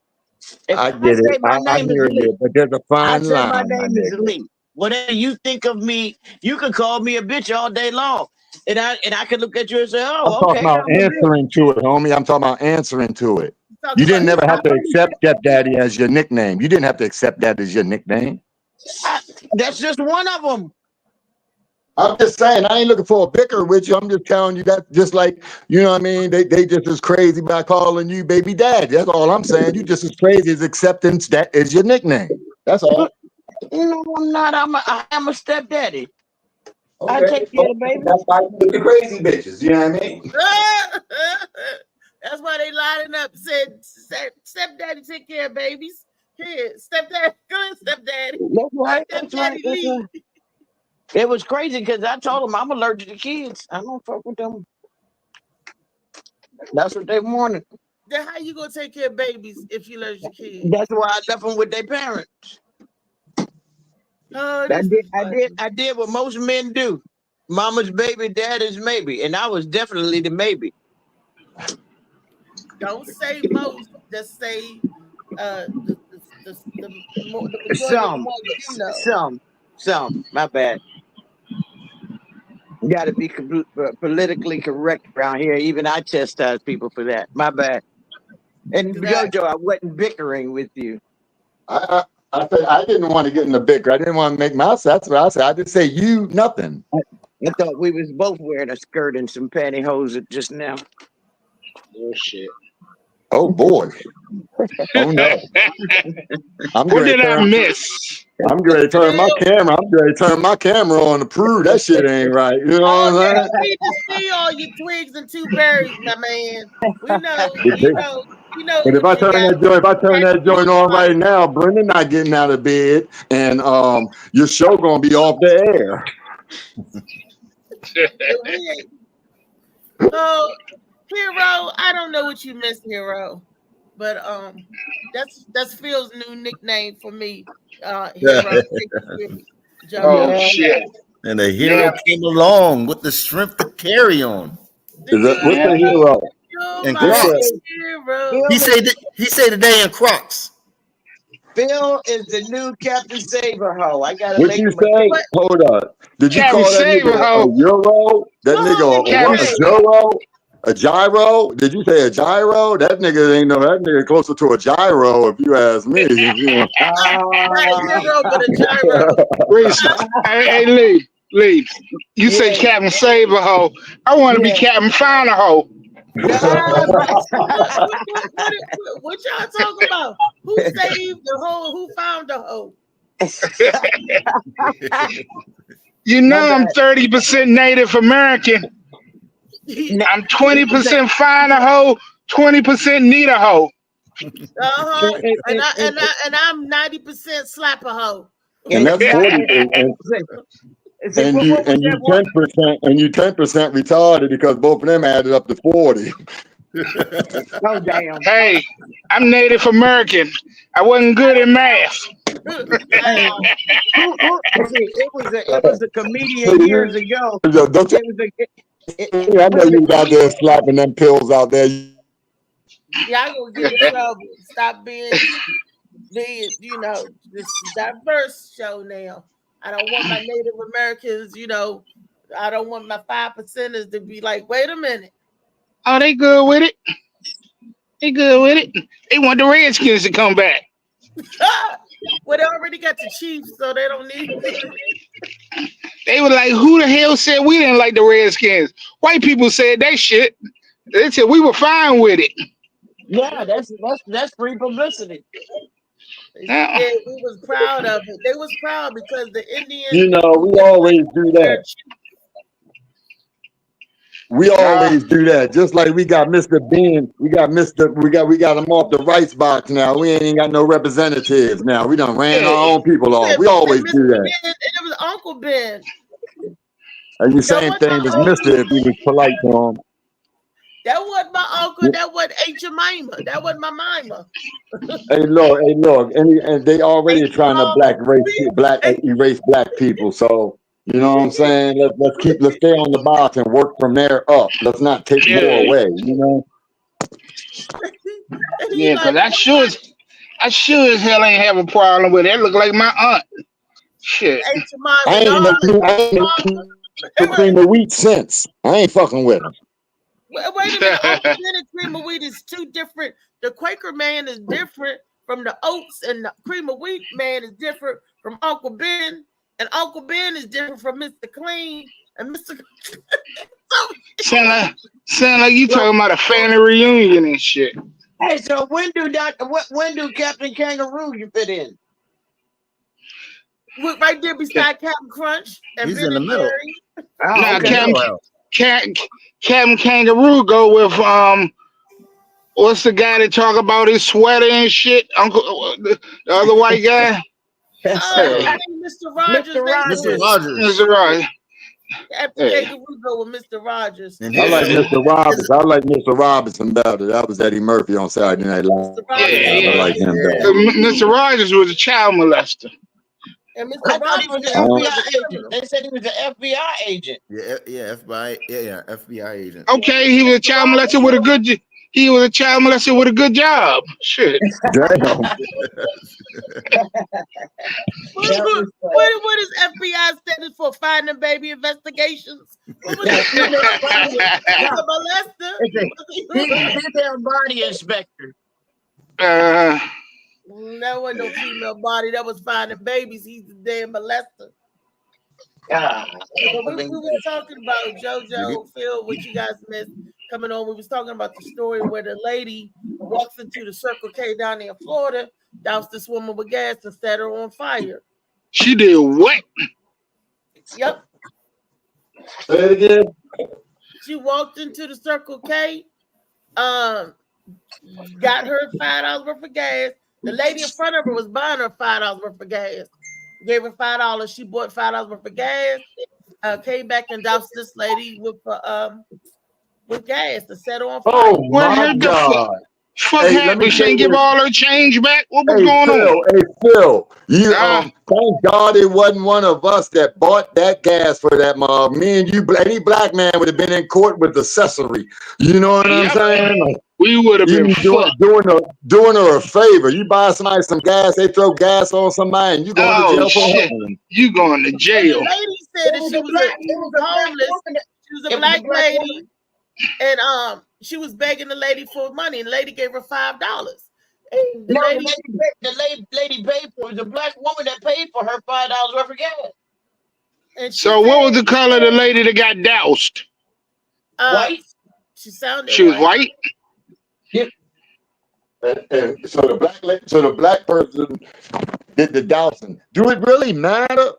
I get it. I hear you, but there's a fine line. My name is Lee. Whatever you think of me, you can call me a bitch all day long. And I could look at you and say, I'm talking about answering to it, homie. I'm talking about answering to it. You didn't never have to accept stepdaddy as your nickname. You didn't have to accept that as your nickname. That's just one of them. I'm just saying, I ain't looking for a bicker with you. I'm just telling you that, just like, you know what I mean? They just as crazy by calling you baby dad. That's all I'm saying. You just as crazy as acceptance that is your nickname. That's all. No, I'm not. I am a stepdaddy. I Okay. take care of the baby. That's why you the crazy bitches. You know what I mean? That's why they lining up. Said stepdaddy take care of babies. Here, stepdaddy, go ahead, stepdaddy. That's right. That's Stepdaddy right. That's leave. right. It was crazy because I told them I'm allergic to kids. I don't fuck with them. That's what they wanted. Then how you gonna take care of babies if you lose your kids? That's why I left them with their parents. Oh, I did what most men do. Mama's baby, daddy's maybe, and I was definitely the maybe. Don't say most. Just say the majority of Some, the ones you know. some. My bad. You got to be politically correct around here. Even I chastise people for that. My bad. And JoJo, I wasn't bickering with you. I said I didn't want to get in the bicker. I didn't want to make my. That's what I said. I didn't say you nothing. I thought we was both wearing a skirt and some pantyhose just now. Bullshit. Oh boy. Oh no. What did I miss? I'm going to turn my camera. I'm going to turn my camera on to prove that shit ain't right. You know what They I'm don't need to see all your twigs and two berries, my man. We know, you know. But if I turn that joint on right now, Brendan not getting out of bed, and your show gonna be off the air. Oh, Hero, I don't know what you missed, Hero, but that's Phil's new nickname for me. Hero. Oh shit! And the hero came along with the strength to carry on. Is that what's the hero? And Crocs. He said today in Crocs. Phil is the new Captain Saberho. I gotta What make you him say? Hold up. Did you Captain call that nigga Saberho. a euro? That nigga a gyro? A gyro? Did you say a gyro? That nigga ain't no. That nigga closer to a gyro, if you ask me. Not a hero, but a gyro. Wait, hey, Lee. You say Captain Saberho. I want to be Captain Find-A-Hoe. What y'all talking about? Who saved the hoe? Who found the hoe? You know I'm 30% Native American. I'm 20% Find-A-Hoe, 20% Need a Hoe. And I'm 90% slap a hoe. And that's 40%. And you 10% and you 10% retarded because both of them added up to 40. Oh damn! Hey, I'm Native American. I wasn't good in math. It was a comedian years ago. I know you out there slapping them pills out there. Y'all gonna get in trouble. Stop being you know, this diverse show now. I don't want my Native Americans, you know, I don't want my 5%ers to be like, wait a minute. Oh, they good with it. They good with it. They want the Redskins to come back. Well, they already got the Chiefs, so they don't need it. They were like, who the hell said we didn't like the Redskins? White people said that shit. They said we were fine with it. Yeah, that's free publicity. Yeah, we was proud of it. They was proud because the Indians. You know, we always do that. We always do that. Just like we got Mr. Bean, we got him off the rights box now. We ain't got no representatives now. We done ran our own people off. We always do that. And it was Uncle Ben. And the same thing as Mr. if he was polite to him. That wasn't my uncle. That wasn't Aunt Jemima. That wasn't my mama. Hey, look, and they already trying to erase black people. So you know what I'm saying? Let's stay on the box and work from there up. Let's not take more away. You know? Yeah, because I sure as hell ain't have a problem with it. That look like my aunt. Shit. I ain't cream of wheat since. I ain't fucking with him. Wait a minute, Uncle Ben and cream of wheat is two different. The Quaker man is different from the oats, and the cream of wheat man is different from Uncle Ben. And Uncle Ben is different from Mr. Clean and Mr. Sound like you talking about a family reunion and shit. Hey, so when do Captain Kangaroo you fit in? Right there beside Captain Crunch and He's Ben in the and middle. Jerry. Now Okay. Captain Kangaroo go with what's the guy that talk about his sweater and shit? Uncle the other white guy. I think Mr. Rogers. Mr. Rogers. Mr. Rogers. Captain Kangaroo go with Mr. Rogers. I like Mr. Robinson. I like Mr. Robinson better. That was Eddie Murphy on Saturday Night Live. I like him better. Mr. Rogers was a child molester. And Mr. I thought he was an FBI agent. They said he was an FBI agent. Yeah, FBI agent. Okay, he was a child molester with a good. He was a child molester with a good job. Shit. Damn. What is FBI standing for? Finding baby investigations. What was that? Female body inspector. That wasn't no female body. That was finding babies. He's the damn molester. We were talking about JoJo, Phil, what you guys missed coming on. We was talking about the story where the lady walks into the Circle K down there in Florida, doused this woman with gas and set her on fire. She did what? Yep. Say it again. She walked into the Circle K, got her $5 worth of gas. The lady in front of her was buying her $5 worth of gas. Gave her $5. She bought $5 worth of gas. Came back and doused this lady with gas to set her on fire. Oh my God! Fuck happened? She didn't give all her change back. What was going on? Hey Phil, thank God it wasn't one of us that bought that gas for that mob. Me and you, any black man would have been in court with accessory. You know what I'm saying? Like, we would have been doing her a favor. You buy somebody some gas, they throw gas on somebody, and you going to jail for it. You going to jail? The lady said that she was homeless. She was a black lady, and she was begging the lady for money, and the lady gave her $5. And the lady paid for it. It was a black woman that paid for her $5 worth of gas. And so what was the color of the lady that got doused? White. She was white. Yep. And so the black person did the dousing. Do it really matter?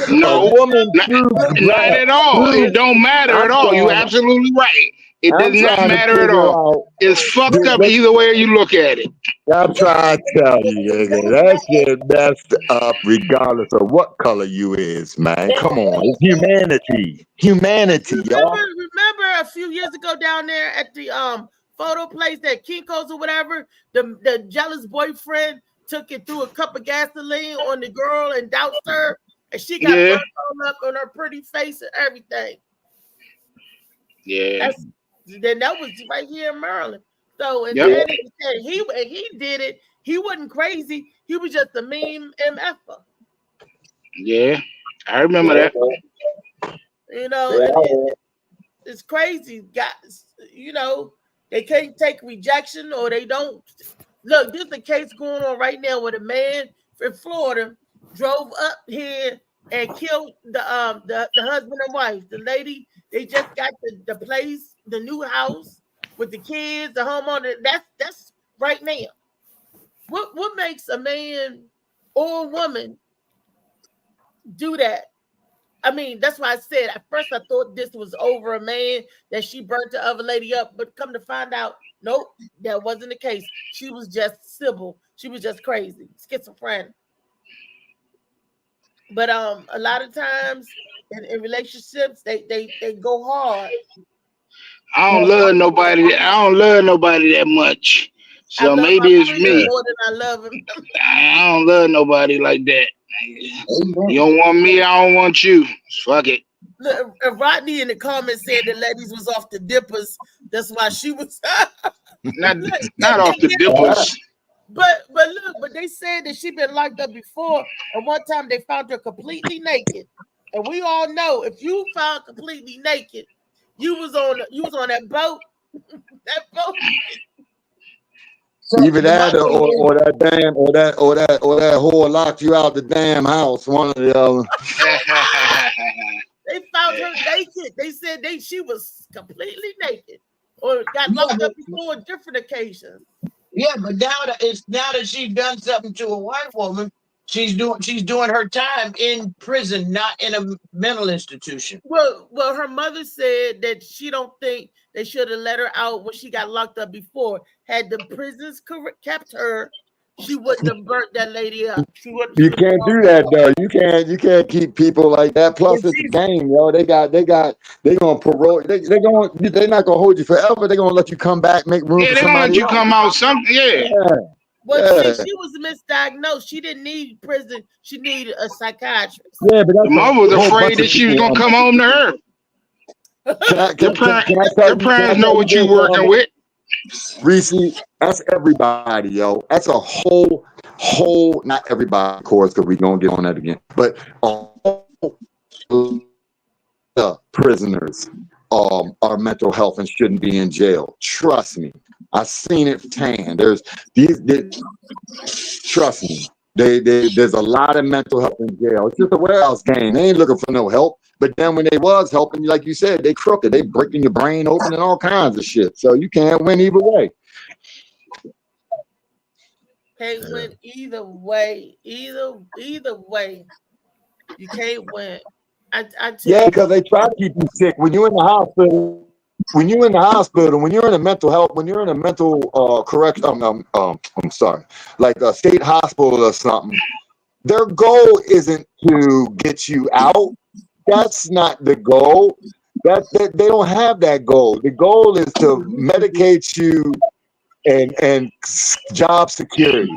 No, a woman not at all. It don't matter at all. You're absolutely right. It does not matter at all. It's fucked up either way you look at it. I'm trying to tell you, nigga, that shit messed up regardless of what color you is, man. Come on, it's humanity, y'all. Remember a few years ago down there at the photo place at Kinko's or whatever, the jealous boyfriend took it through a cup of gasoline on the girl and doused her, and she got burnt all up on her pretty face and everything. Yeah. Then that was right here in Maryland. So and then he did it. He wasn't crazy. He was just a meme MFer. Yeah, I remember that. You know, it's crazy. Guys, you know, they can't take rejection or they don't. Look, there's a case going on right now where a man in Florida drove up here and killed the husband and wife. The lady, they just got the place, the new house with the kids, the homeowner. That's right now. What makes a man or a woman do that? I mean, that's why I said at first I thought this was over a man, that she burnt the other lady up, but come to find out, nope, that wasn't the case. She was just Sybil. She was just crazy, schizophrenic. But a lot of times in relationships, they go hard. I don't love nobody that much. So maybe it's me. More than I love him. I don't love nobody like that. You don't want me, I don't want you. Fuck it. Look, Rodney in the comments said the ladies was off the dippers. That's why she was not off the dippers. But they said that she been locked up before, and one time they found her completely naked. And we all know if you found completely naked, you was on that boat. That boat. Either that or that damn or that whore locked you out the damn house. One of the other. They found her naked. They said she was completely naked, or got locked up before on different occasions. Yeah, but now that she's done something to a white woman, she's doing her time in prison, not in a mental institution. Well, her mother said that she don't think they should have let her out when she got locked up before. Had the prisons kept her, she wouldn't have burnt that lady up. You can't do that though. You can't keep people like that. Plus, it's a game, yo. They gonna parole. They're not gonna hold you forever. They're gonna let you come back, make room. Yeah, they're gonna let you come out. Well, see, she was misdiagnosed. She didn't need prison. She needed a psychiatrist. Yeah, but the mom was afraid that she was gonna come home to her. Your parents know what you're working with. Reese, that's everybody, yo. That's a whole, not everybody, of course, because we're going to get on that again. But all the prisoners are mental health and shouldn't be in jail. Trust me. I've seen it firsthand. Trust me. There's a lot of mental health in jail. It's just a warehouse game. They ain't looking for no help. But then when they was helping, like you said, they crooked. They breaking your brain open and all kinds of shit. So you can't win either way. Can't win either way. Either way, you can't win. Yeah, because they try to keep you sick when you're in the hospital. When you're in a mental health, when you're in a mental correction, I'm sorry, like a state hospital or something. Their goal isn't to get you out. That's not the goal. They don't have that goal. The goal is to medicate you and job security.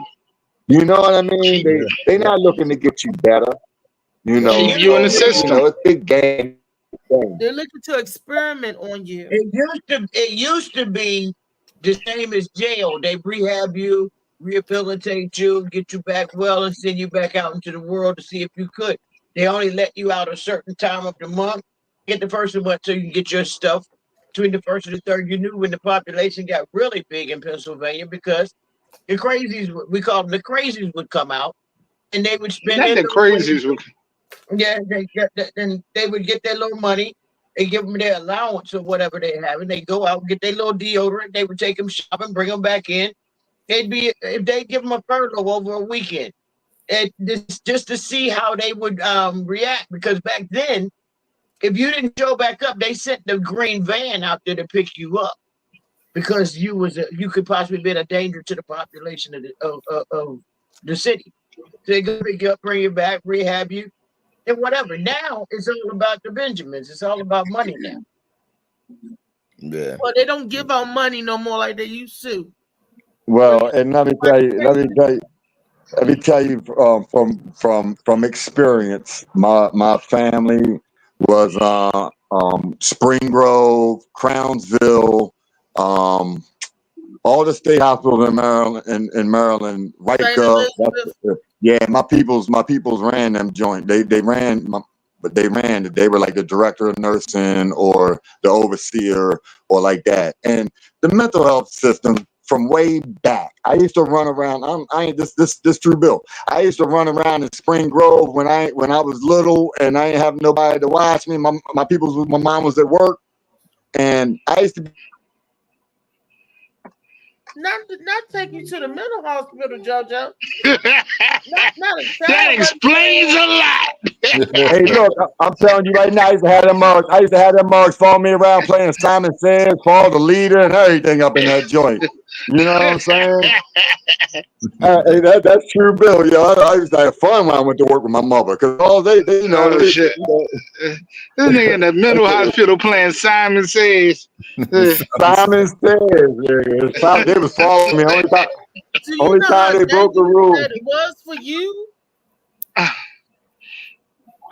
You know what I mean? They're not looking to get you better. You know, keep you in the system. You know, it's a big game. They're looking to experiment on you. It used to be the same as jail. They rehab you, rehabilitate you, get you back well, and send you back out into the world to see if you could. They only let you out a certain time of the month. Get the first of the month so you can get your stuff. Between the first and the third, you knew when the population got really big in Pennsylvania because the crazies, we call them the crazies, would come out and they would spend Not the crazies. Yeah, they would get their little money. They give them their allowance or whatever they have, and they go out and get their little deodorant. They would take them shopping, bring them back in. If they give them a furlough over a weekend, just to see how they would react. Because back then, if you didn't show back up, they sent the green van out there to pick you up because you could possibly be a danger to the population of the city. So they go pick you up, bring you back, rehab you. And whatever. Now it's all about the Benjamins. It's all about money now. Yeah. Well, they don't give out money no more like they used to. Well, and let me tell you from experience. My family was Spring Grove, Crownsville, all the state hospitals in Maryland, Riker. Yeah, my peoples ran them joint. They ran, but they were like the director of nursing or the overseer or like that. And the mental health system from way back, I used to run around. I ain't this true Bill. I used to run around in Spring Grove when I was little and I didn't have nobody to watch me. My mom was at work, and I used to. Not take you to the mental hospital, JoJo. That explains a lot. Hey, look, I'm telling you right now, I used to have them mugs follow me around playing Simon Says, Follow the Leader, and everything up in that joint. You know what I'm saying? Hey, that's true, Bill. Yo, I used to have fun when I went to work with my mother because all they you know. Shit. This nigga in the mental hospital playing Simon Says. Simon Says. Yeah. They was following me only time they broke the rule. It was for you.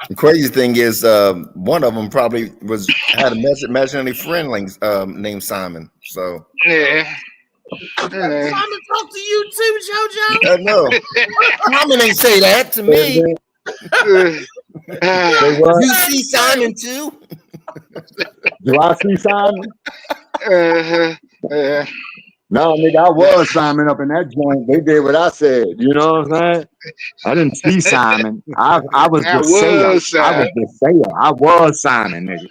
The crazy thing is, one of them probably had a imaginary friend named Simon. So yeah. Simon talk to you too, JoJo. I know. Simon ain't say that to me. You see Simon too? Do I see Simon? No, nigga, I was Simon up in that joint. They did what I said. You know what I'm saying? I didn't see Simon. I was the sayer. I was the sayer. I was Simon, nigga.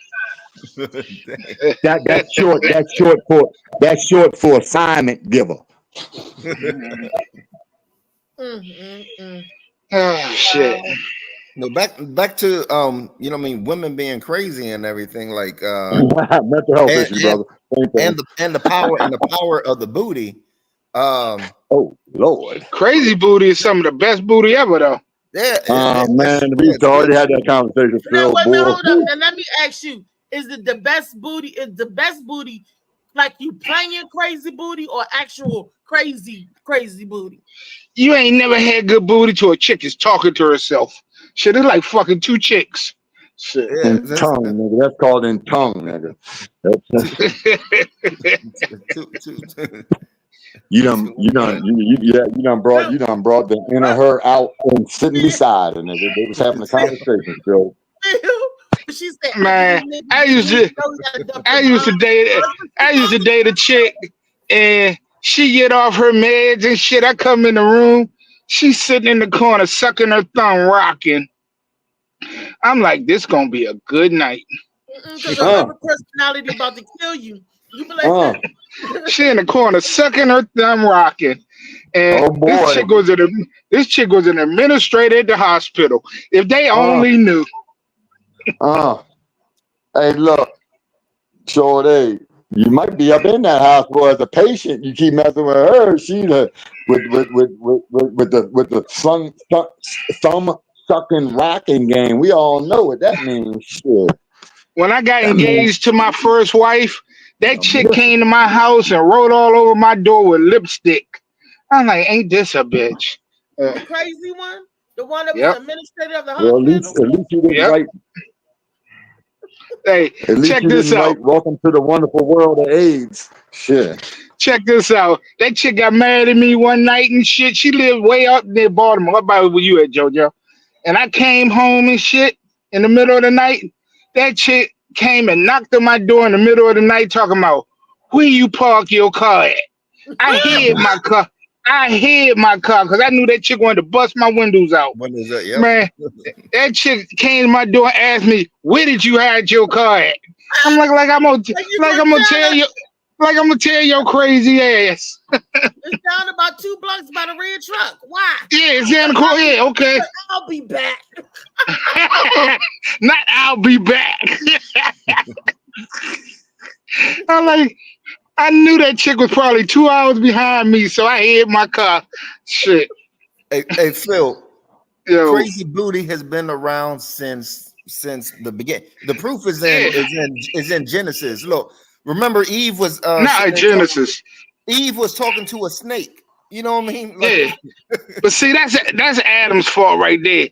That's short for assignment giver. Oh shit. No, back to you know what I mean, women being crazy and everything, like mental health issue, brother. And the power of the booty. Oh Lord. Crazy booty is some of the best booty ever though. Yeah. Man, we already had that conversation. No, wait, hold up. And let me ask you, is it the best booty? Is the best booty like you playing crazy booty or actual crazy booty? You ain't never had good booty till a chick is talking to herself. Shit, it's like fucking two chicks. Shit. In tongue, nigga. That's called in tongue, nigga. You done brought the inner her out and sitting beside her, nigga. They was having a conversation, Phil. She said, man, I used to date a chick, and she get off her meds and shit. I come in the room, she's sitting in the corner sucking her thumb, rocking. I'm like, this gonna be a good night. Because her personality about to kill you. You be like, she in the corner sucking her thumb, rocking. And this chick was an administrator at the hospital. If they only knew. Hey, look, Shorty, you might be up in that hospital as a patient. You keep messing with her. She with the thumb sucking rocking game. We all know what that means. Shit. When I got engaged to my first wife, that chick came to my house and wrote all over my door with lipstick. I'm like, ain't this a bitch? The crazy one? The one that was administrator of the hospital? Well, at least you didn't write. Hey, check this out. Welcome to the wonderful world of AIDS. Shit. Check this out. That chick got married to me one night and shit. She lived way up near Baltimore. What about where you at, JoJo? And I came home and shit in the middle of the night. That chick came and knocked on my door in the middle of the night talking about, where you park your car at? I hid my car. Because I knew that chick wanted to bust my windows out. Yep. Man, that chick came to my door and asked me, where did you hide your car at? I'm like I'm gonna tell your crazy ass. It's down about 2 blocks by the red truck. Why? Yeah, it's down the corner. Yeah, okay. I'll be back. Not I'll be back. I knew that chick was probably 2 hours behind me, so I hid my car. Shit. Hey Phil. Yo. Crazy booty has been around since the beginning. The proof is in Genesis. Look, remember Eve was not Genesis. Eve was talking to a snake. You know what I mean? Yeah. But see, that's Adam's fault right there.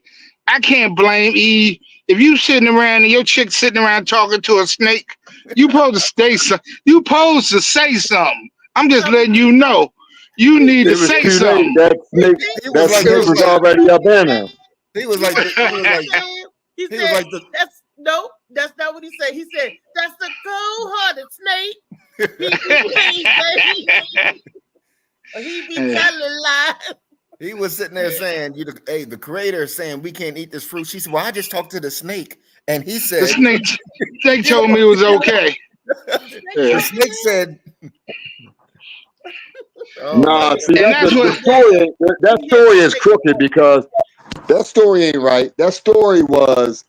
I can't blame Eve. If you sitting around and your chick sitting around talking to a snake, you supposed to say something. I'm just letting you know. You need to say something. That snake was already up in her. He was like, that's not what he said. He said, that's the cold-hearted snake. He be telling lies. He was sitting there saying, the creator is saying we can't eat this fruit. She said, well, I just talked to the snake. And he said, the snake told me it was okay. The snake said, that story is crooked because that story ain't right. That story was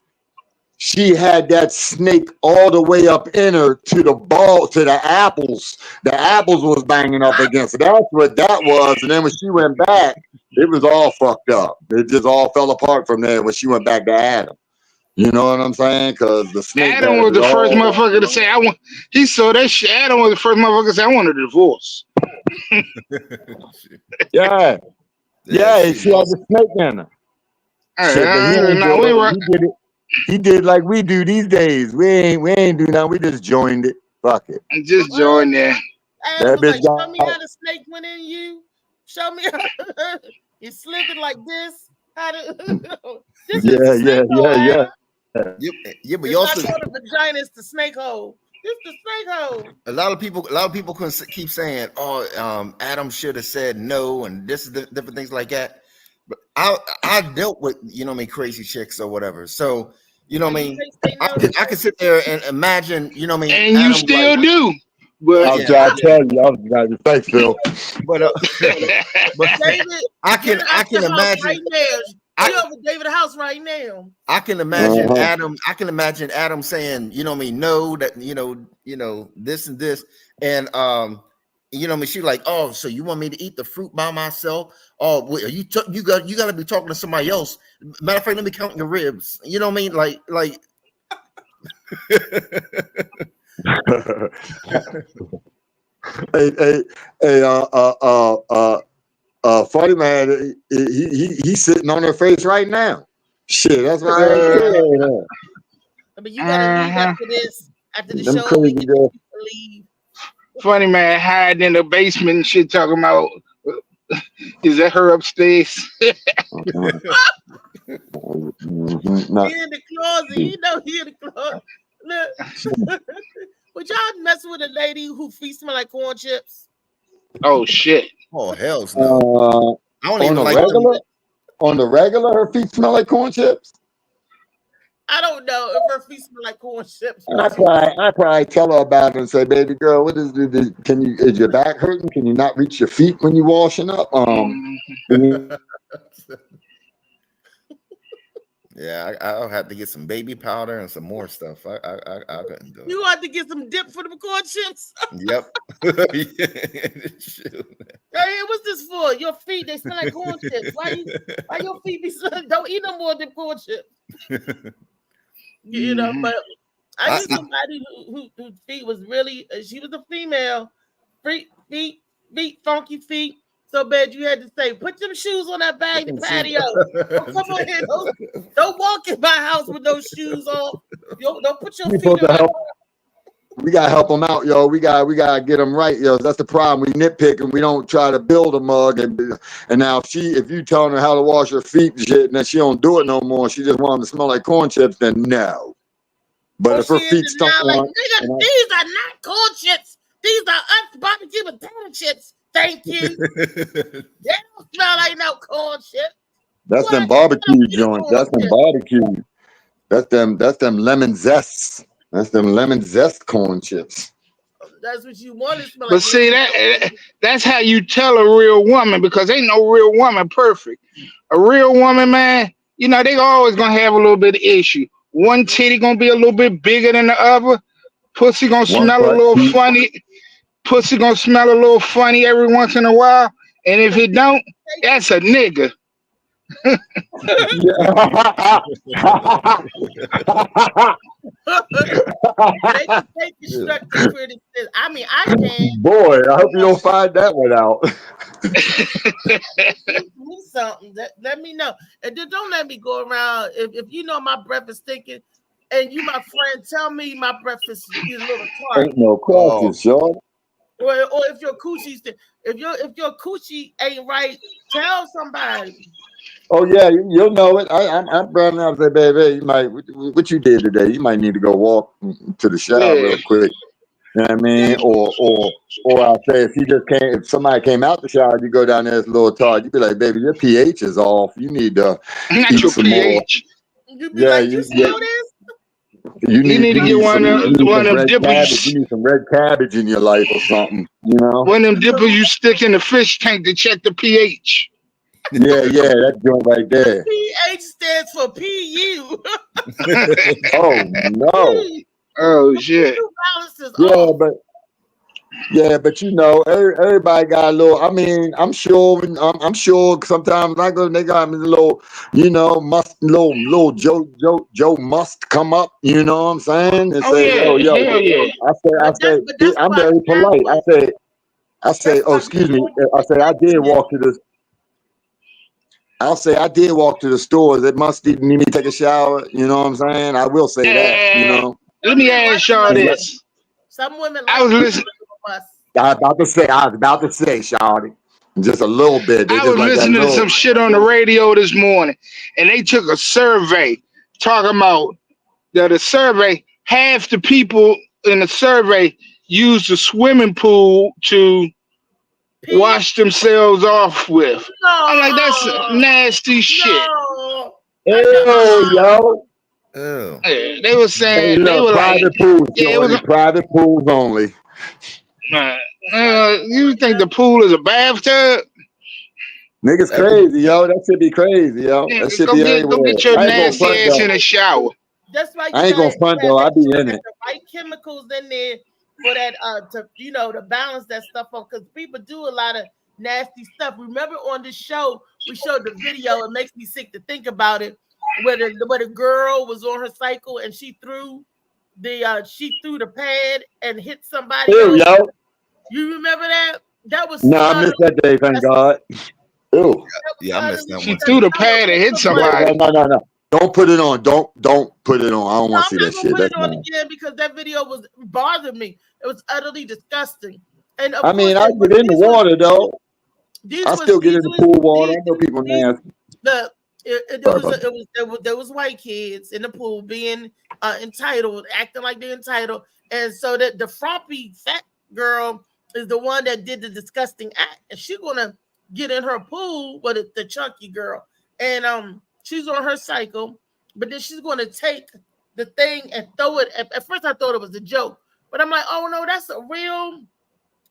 she had that snake all the way up in her to the apples. The apples was banging up against it. That's what that was. And then when she went back, it was all fucked up. It just all fell apart from there when she went back to Adam. You know what I'm saying? Because the snake. Adam was the first motherfucker to say, he saw that shit. Adam was the first motherfucker to say, I want a divorce. Yeah. She had the snake in her. He did like we do these days. We ain't do nothing. We just joined it. Fuck it. Just joined there. That bitch show me how the snake went in you. Show me how you slipped it like this. How to Yeah. Yeah, but you also the vagina is the snake hole. It's the snake hole. A lot of people keep saying, "Oh, Adam should have said no," and this is different things like that. But I dealt with crazy chicks or whatever. So I can sit there and imagine And Adam, you still do. I was trying to tell you, I was trying to say, Phil. But David, I can imagine. Right now. You're over David's house right now. I can imagine Adam. I can imagine Adam saying, no, that this and this, and she's like, oh, so you want me to eat the fruit by myself? Oh, well, you got to be talking to somebody else. Matter of fact, let me count your ribs. You know what I mean? Like. Funny man, he's sitting on her face right now. Shit, that's right. But you gotta leave after this, after the show. Crazy girl. Leave. Funny man hiding in the basement and shit, talking about, is that her upstairs? No. He in the closet. He in the closet. Look. Would y'all mess with a lady who feet smell like corn chips? Oh shit! Oh hell no! I don't even like regular. On the regular, her feet smell like corn chips. I don't know if her feet smell like corn chips. I probably tell her about it and say, "Baby girl, what is it? Is your back hurting? Can you not reach your feet when you're washing up?" Yeah, I'll have to get some baby powder and some more stuff. I couldn't do it. You have to get some dip for the corn chips. Yep. Hey, what's this for? Your feet, they smell like corn chips. Why your feet be smelling? Don't eat no more than corn chips. But I knew somebody whose feet was really, she was a female, feet, funky feet. So bad you had to say, put them shoes on that back patio. Don't come on here. Don't walk in my house with those shoes on. Don't put your feet on. We gotta help them out, yo. We gotta get them right, yo. That's the problem. We nitpick and we don't try to build a mug. And now if you telling her how to wash her feet and shit, and then she don't do it no more, she just want them to smell like corn chips, then no. But if her feet stink, like, nigga, these are not corn chips. These are us barbecue potato chips. Thank you. They don't smell like no corn chips. That's them barbecue joints. That's them barbecue. That's them lemon zests. That's them lemon zest corn chips. That's what you want to smell. But see, that's how you tell a real woman, because ain't no real woman perfect. A real woman, man, they always gonna have a little bit of issue. One titty gonna be a little bit bigger than the other. Pussy gonna smell a little funny. Pussy gonna smell a little funny every once in a while, and if it don't, that's a nigga. I mean, I can. Boy, I hope you don't find that one out. Something. Let me know, and then don't let me go around. If you know my breath is stinking, and you, my friend, tell me my breath is a little tart. Ain't no question, Sean. Or if your your coochie ain't right, tell somebody. Oh yeah, you'll know it. I'm running out and say, baby, you might what you did today. You might need to go walk to the shower real quick. You know what I mean? Or I'll say if somebody came out the shower, you go down there, it's a little tart. You be like, baby, your pH is off. You need to eat some pH. You be like, you smell this? You need to get one of them dippers. You need some red cabbage in your life or something, One of them dippers you stick in the fish tank to check the pH. Yeah, that joint right there. pH stands for PU. Oh no. Oh shit. But everybody got a little. I mean, I'm sure sometimes they got a little, little Joe must come up. You know what I'm saying? And yeah. I say, I'm very polite. I say, oh, excuse me. I say I did walk to the. I'll say I did walk to the store. That must need me to take a shower. You know what I'm saying? I will say that. Let me ask y'all this. Some women. I was listening. I was about to say, Shawty. Just a little bit. I was listening to some shit on the radio this morning, and they took a survey talking about that. A survey, half the people in the survey used the swimming pool to wash themselves off with. I'm like, that's nasty shit. Ew, yo. Ew. Yeah, they were saying Hey, they look, were like, private pools, yeah, it was. Jordan. Private pools only. You think the pool is a bathtub? Niggas crazy, yo. That should be crazy, yo. Yeah, That should go be get everywhere. your I ain't gonna nasty front ass though. in the shower. That's why I ain't gonna front though. I be in it. the right chemicals in there for that to to balance that stuff up, because people do a lot of nasty stuff. Remember on this show we showed the video. It makes me sick to think about it. Where the girl was on her cycle and she threw the pad and hit somebody Ew, else. yo. You remember that? That was No, I missed that day, thank God. Ew. Yeah, I missed that She one. threw the pad and hit somebody. No. Don't put it on. Don't put it on. I don't want to see I'm that not shit. gonna put That's it on bad. again because that video was bothered me. It was utterly disgusting. And of I mean, course, I get in the water though. I still get in the pool water. I know people nasty. There was white kids in the pool being entitled, acting like they're entitled, and so that the frumpy fat girl is the one that did the disgusting act, and she's gonna get in her pool with the chunky girl, and she's on her cycle, but then she's gonna take the thing and throw it. At first, I thought it was a joke, but I'm like, oh no, that's a real.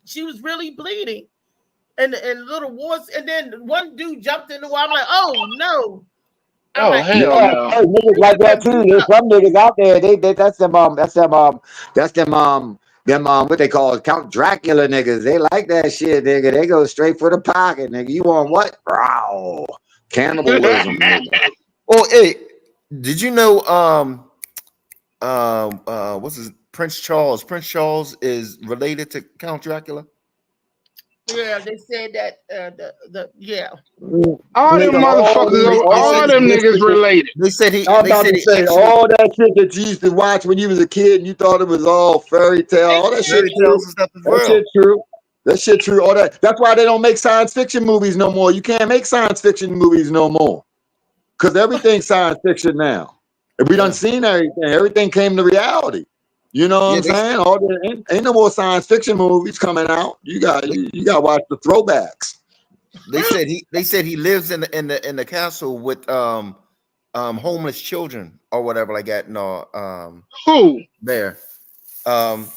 She was really bleeding. And little warts, and then one dude jumped in the water. I'm like, oh no. Oh like, hell Yeah, no. hey, niggas like that too. There's some niggas out there. They that's them what they call Count Dracula niggas. They like that shit, nigga. They go straight for the pocket, nigga. You want what? Wow. Cannibalism, nigga. Oh, hey, did you know what's his Prince Charles? Prince Charles is related to Count Dracula. Yeah, they said that All them motherfuckers, all them niggas related. They said he. I'm They about said to he say actually, all that shit that you used to watch when you was a kid and you thought it was all fairy tale. All that shit fairy true. tales and stuff as That well. shit true. That shit true. All that. That's why they don't make science fiction movies no more. You can't make science fiction movies no more. Because everything's science fiction now. And we done seen everything. Everything came to reality. You know what I'm saying? All the ain't no more science fiction movies coming out. You got to watch the throwbacks. They said he lives in the castle with homeless children or whatever like that. No, who there? Count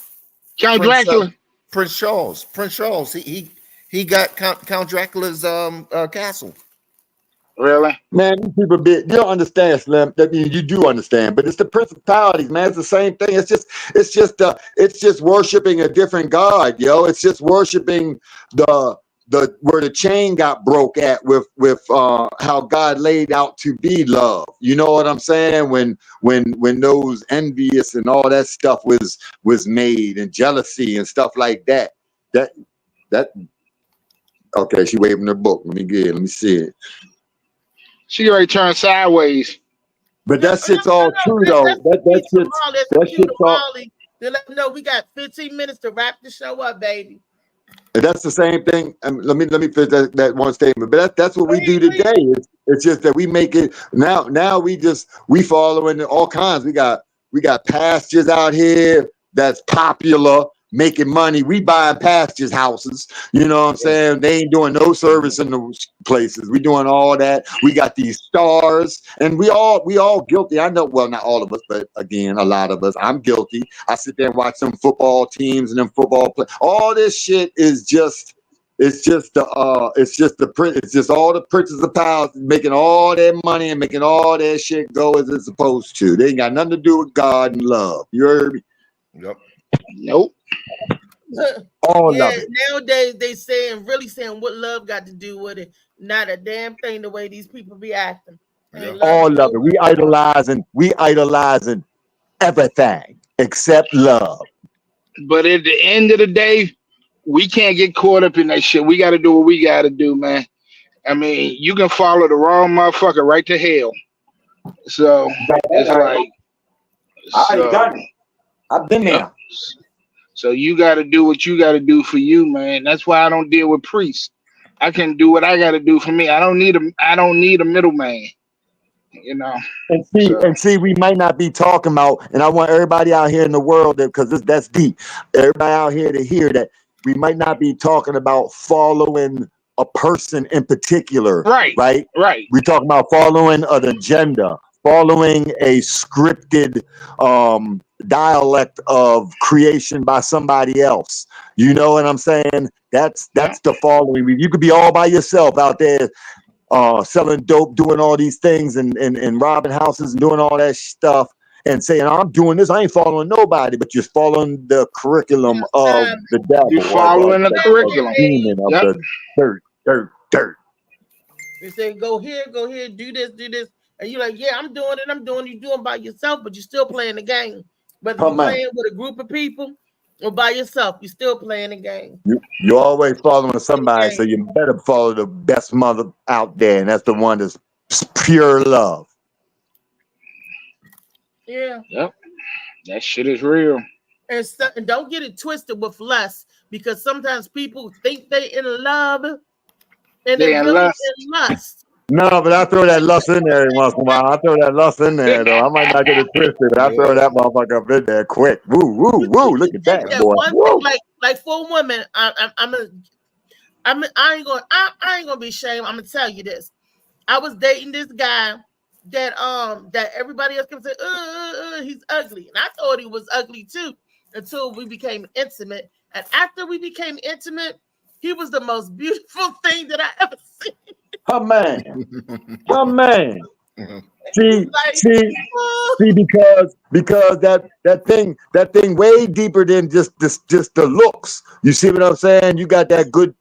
Dracula. Prince Charles. Prince Charles. He got Count Dracula's castle. Really? Man, these people you don't understand, Slim. I mean, you do understand, but it's the principalities, man. It's the same thing. It's just worshiping a different God, yo. It's just worshiping the where the chain got broke at with how God laid out to be love. You know what I'm saying? When those envious and all that stuff was made, and jealousy and stuff like that. That okay, she waving her book. Let me see it. She already turned sideways. But that shit's all true though. That shit's all. They let them know we got 15 minutes to wrap the show up, baby. And that's the same thing. Let me finish that one statement. But that's what we do today. It's just that we make it now. Now we following all kinds. We got pastures out here that's popular, making money. We buying pastures houses. You know what I'm saying? They ain't doing no service in those places. We doing all that. We got these stars, and we all guilty. I know, well, not all of us, but again, a lot of us. I'm guilty. I sit there and watch some football teams and them football play. All this shit is just. It's just all the princes of power making all their money and making all their shit go as it's supposed to. They ain't got nothing to do with God and love. You heard me? Yep. Nope. All of it. Nowadays they really saying what love got to do with it. Not a damn thing the way these people be acting. All of it. We idolizing everything except love. But at the end of the day, we can't get caught up in that shit. We got to do what we got to do, man. I mean, you can follow the wrong motherfucker right to hell. So it's like, I ain't done it. I've been there. So you got to do what you got to do for you, man. That's why I don't deal with priests. I can do what I got to do for me. I don't need a middleman. You know. And see, we might not be talking about, and I want everybody out here in the world because that's deep. Everybody out here to hear that we might not be talking about following a person in particular. Right. We're talking about following an agenda, following a scripted dialect of creation by somebody else. You know what I'm saying? That's the following. You could be all by yourself out there selling dope, doing all these things and robbing houses and doing all that stuff and saying, I'm doing this. I ain't following nobody, but you're following the curriculum of the devil. You're following the curriculum. Demon of the dirt. They say, go here, do this. And you're like, yeah, I'm doing it. You doing by yourself, but you're still playing the game. But if you're playing with a group of people or by yourself, you're still playing the game. You're always following somebody, so you better follow the best mother out there, and that's the one that's pure love. Yeah. Yep. That shit is real. And don't get it twisted with lust, because sometimes people think they in love and they in really lust. in lust. No, but I throw that lust in there every once in a while. I throw that lust in there, though. I might not get it twisted, but I throw that motherfucker up in there quick. Woo. Look at that, boy. One thing, like for a woman, I ain't gonna be ashamed. I'm gonna tell you this. I was dating this guy that everybody else can say, he's ugly, and I thought he was ugly too until we became intimate. And after we became intimate, he was the most beautiful thing that I ever seen. Her man. See, because that thing way deeper than just the looks. You see what I'm saying? You got that good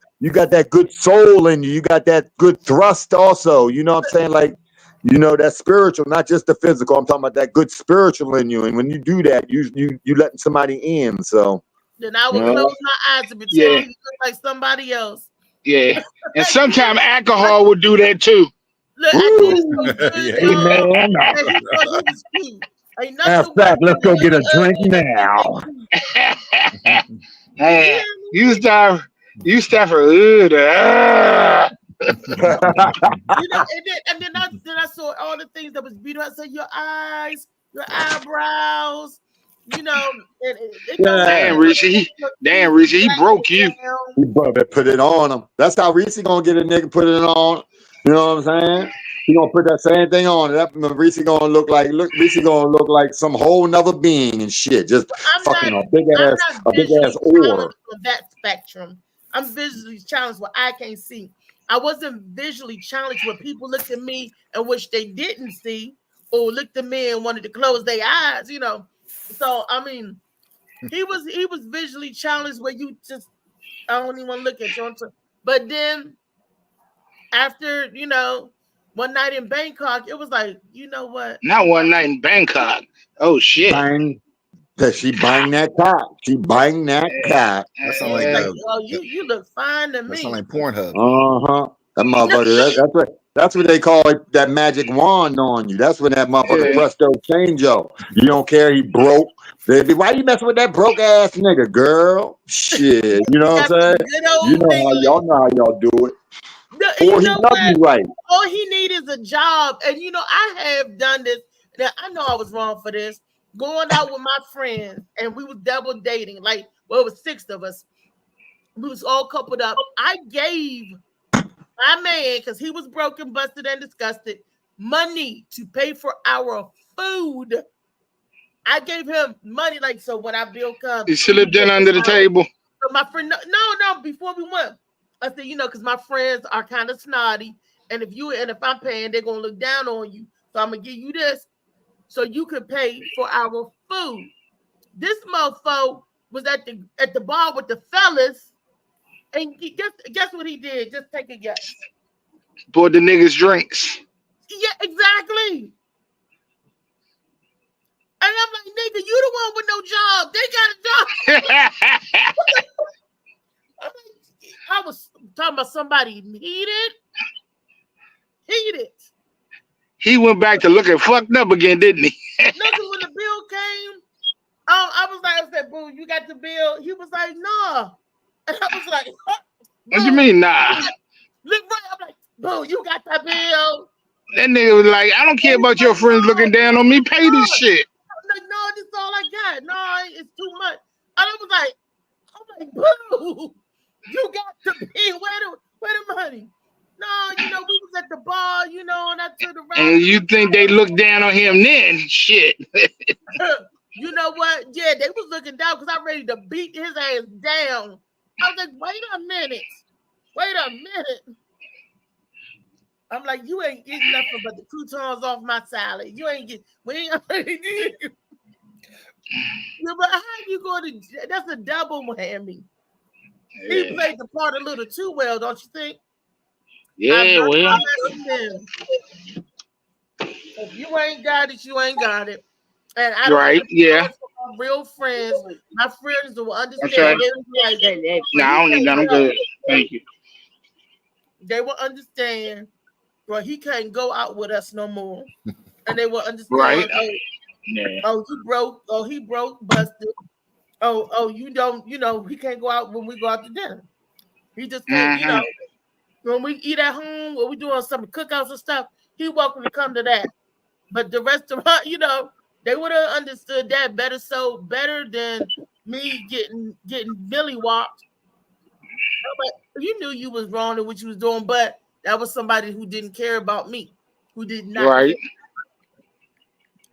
soul in you. You got that good thrust also. You know what I'm saying? Like, you know, that spiritual, not just the physical. I'm talking about that good spiritual in you. And when you do that, you letting somebody in. So then I would close my eyes and pretend he looked like somebody else. Yeah. And sometimes alcohol would do that too. Look, I did it so good, In fact, let's go get a drink now. Hey, you start for and then I saw all the things that was beautiful. I said, your eyes, your eyebrows, you know. Damn, Richie, he broke you. He better put it on him. That's how Reese gonna get a nigga put it on. You know what I'm saying? He gonna put that same thing on. That Reese gonna look like some whole nother being and shit. Just fucking a big ass ore. On that spectrum, I'm visually challenged where I can't see. I wasn't visually challenged where people looked at me and wish they didn't see, or looked at me and wanted to close their eyes. You know. So I mean, he was visually challenged where you just, I don't even want to look at you. But then after, you know, one night in Bangkok, it was like, you know what? Not one night in Bangkok. Oh shit. She buying that cock. She buying that cock. That sound like you look fine to me. That sound like Pornhub. That motherfucker. That's what they call it, that magic wand on you. That's when that motherfucker presto change yo. You don't care he broke. Baby, why you messing with that broke ass nigga, girl? Shit. You know what I'm saying? You know how y'all do it. Or he love you right. All he need is a job. And you know, I have done this. Now I know I was wrong for this. Going out with my friends, and we was double dating. Like, well, it was 6 of us. We was all coupled up. I gave my man, because he was broken, busted, and disgusted, money to pay for our food. I gave him money, like, so when our bill comes, you slipped in under the table. So my friend, no, before we went, I said, you know, because my friends are kind of snotty, and if I'm paying, they're gonna look down on you. So I'm gonna give you this, so you could pay for our food. This mofo was at the bar with the fellas, and guess what he did? Just take a guess. Bought the niggas drinks. Yeah, exactly. And I'm like, nigga, you the one with no job. They got a job. I was talking about somebody needed. He went back to looking fucked up again, didn't he? Look, when the bill came, I said, boo, you got the bill? He was like, nah. And I was like, what you mean, nah? Look right, I'm like, boo, you got that bill? That nigga was like, I don't care about your friends looking down on me. Pay this shit. I'm like, no, this is all I got. No, it's too much. And I was like, boo, you got to pay. Where the money? No, we was at the bar, and I took the ride. And you think they look down on him then? Shit. You know what? Yeah, they was looking down because I'm ready to beat his ass down. I was like, wait a minute. I'm like, you ain't getting nothing but the croutons off my salad. You ain't get. We ain't. Yeah, but how you going to? That's a double whammy. Yeah. He played the part a little too well, don't you think? Yeah, well. If you ain't got it, you ain't got it. And I right, yeah. My real friends, my friends will understand. Okay. They like, no, I don't need none. I'm good. Thank you. They will understand. Well, he can't go out with us no more, and they will understand. Right. Oh, he broke, busted. Oh, you don't. He can't go out when we go out to dinner. He just can't. When we eat at home, when we doing some cookouts and stuff, he welcome to come to that. But the restaurant, they would have understood that better than me getting Billy whopped. You knew you was wrong in what you was doing, but that was somebody who didn't care about me, who did not. Right. Care.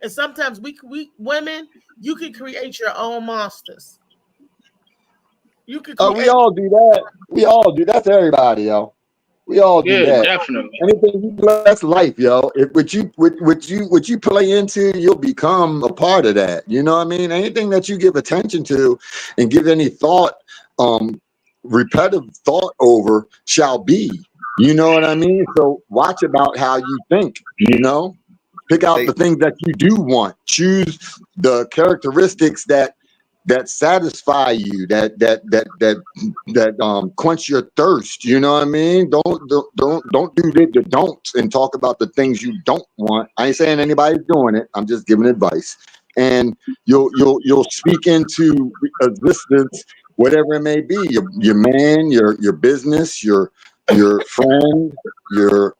And sometimes we women, you can create your own monsters. You can. We all do that. We all do. That's everybody, yo. We all do that. Definitely. Anything you do, that's life, yo. If what you play into, you'll become a part of that. You know what I mean? Anything that you give attention to and give any thought, repetitive thought over shall be. You know what I mean? So watch about how you think, pick out the things that you do want, choose the characteristics that satisfy you, that quench your thirst. You know what I mean? Don't do the don'ts and talk about the things you don't want. I ain't saying anybody's doing it. I'm just giving advice. And you'll speak into existence whatever it may be, your man, your business, your friend, you'll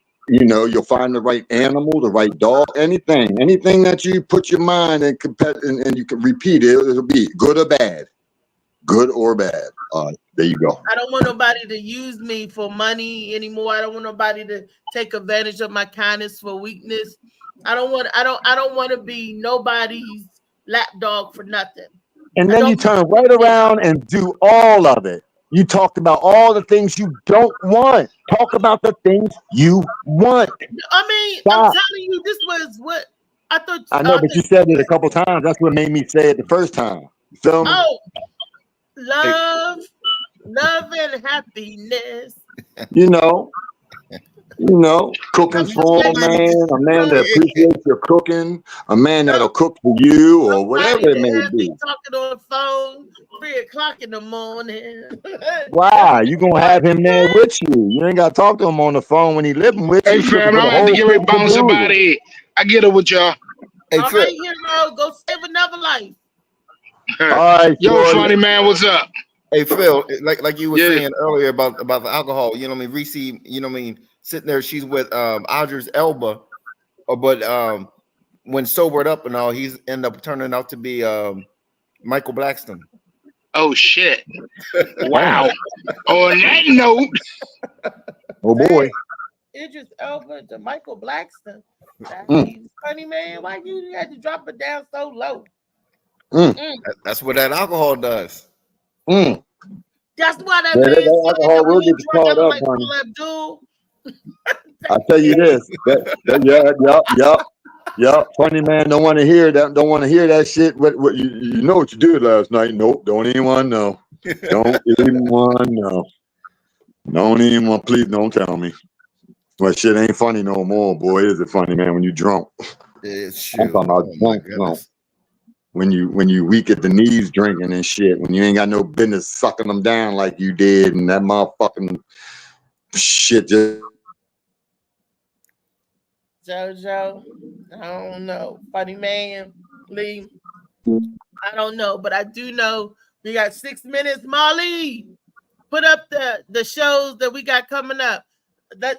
find the right animal, the right dog, anything that you put your mind and you can repeat it, it'll be good or bad. There you go. I don't want nobody to use me for money anymore. I don't want nobody to take advantage of my kindness for weakness. I don't want to be nobody's lapdog for nothing. And then you turn right around and do all of it. You talked about all the things you don't want. Talk about the things you want. I mean, Stop. I'm telling you, this was what I thought. I know, but you said it a couple times. That's what made me say it the first time. You feel me? Oh, love and happiness. Cooking for a man that appreciates your cooking, a man that'll cook for you, or whatever it may be. Talking on the phone, 3:00 in the morning. Wow, you gonna have him there with you? You ain't gotta talk to him on the phone when he living with you. Hey, fam, I'm gonna get ready to bounce somebody. I get it with y'all. Hey, all right, hero, go save another life. All right, yo, funny man, what's up? Hey, Phil, like you were saying earlier about the alcohol, Reese, sitting there, she's with Idris Elba, but when sobered up and all, he's end up turning out to be Michael Blackson. Oh shit! Wow. On that note, oh boy, Idris Elba to Michael Blackson. Funny man, why you had to drop it down so low? That's what that alcohol does. That's why that man said alcohol will get you caught up, Abdul. I tell you this, yep. Funny man don't want to hear that. Don't want to hear that shit. What you know what you did last night? Nope. Don't even want to know. Don't even want to know. Don't even want. Please don't tell me. Well, shit ain't funny no more, boy. Is it funny, man? When you drunk, it's I'm talking about drunk. When you weak at the knees drinking and shit. When you ain't got no business sucking them down like you did, and that motherfucking shit just. Jojo, I don't know. Funny man, Lee, I don't know, but I do know we got 6 minutes. Molly, put up the shows that we got coming up.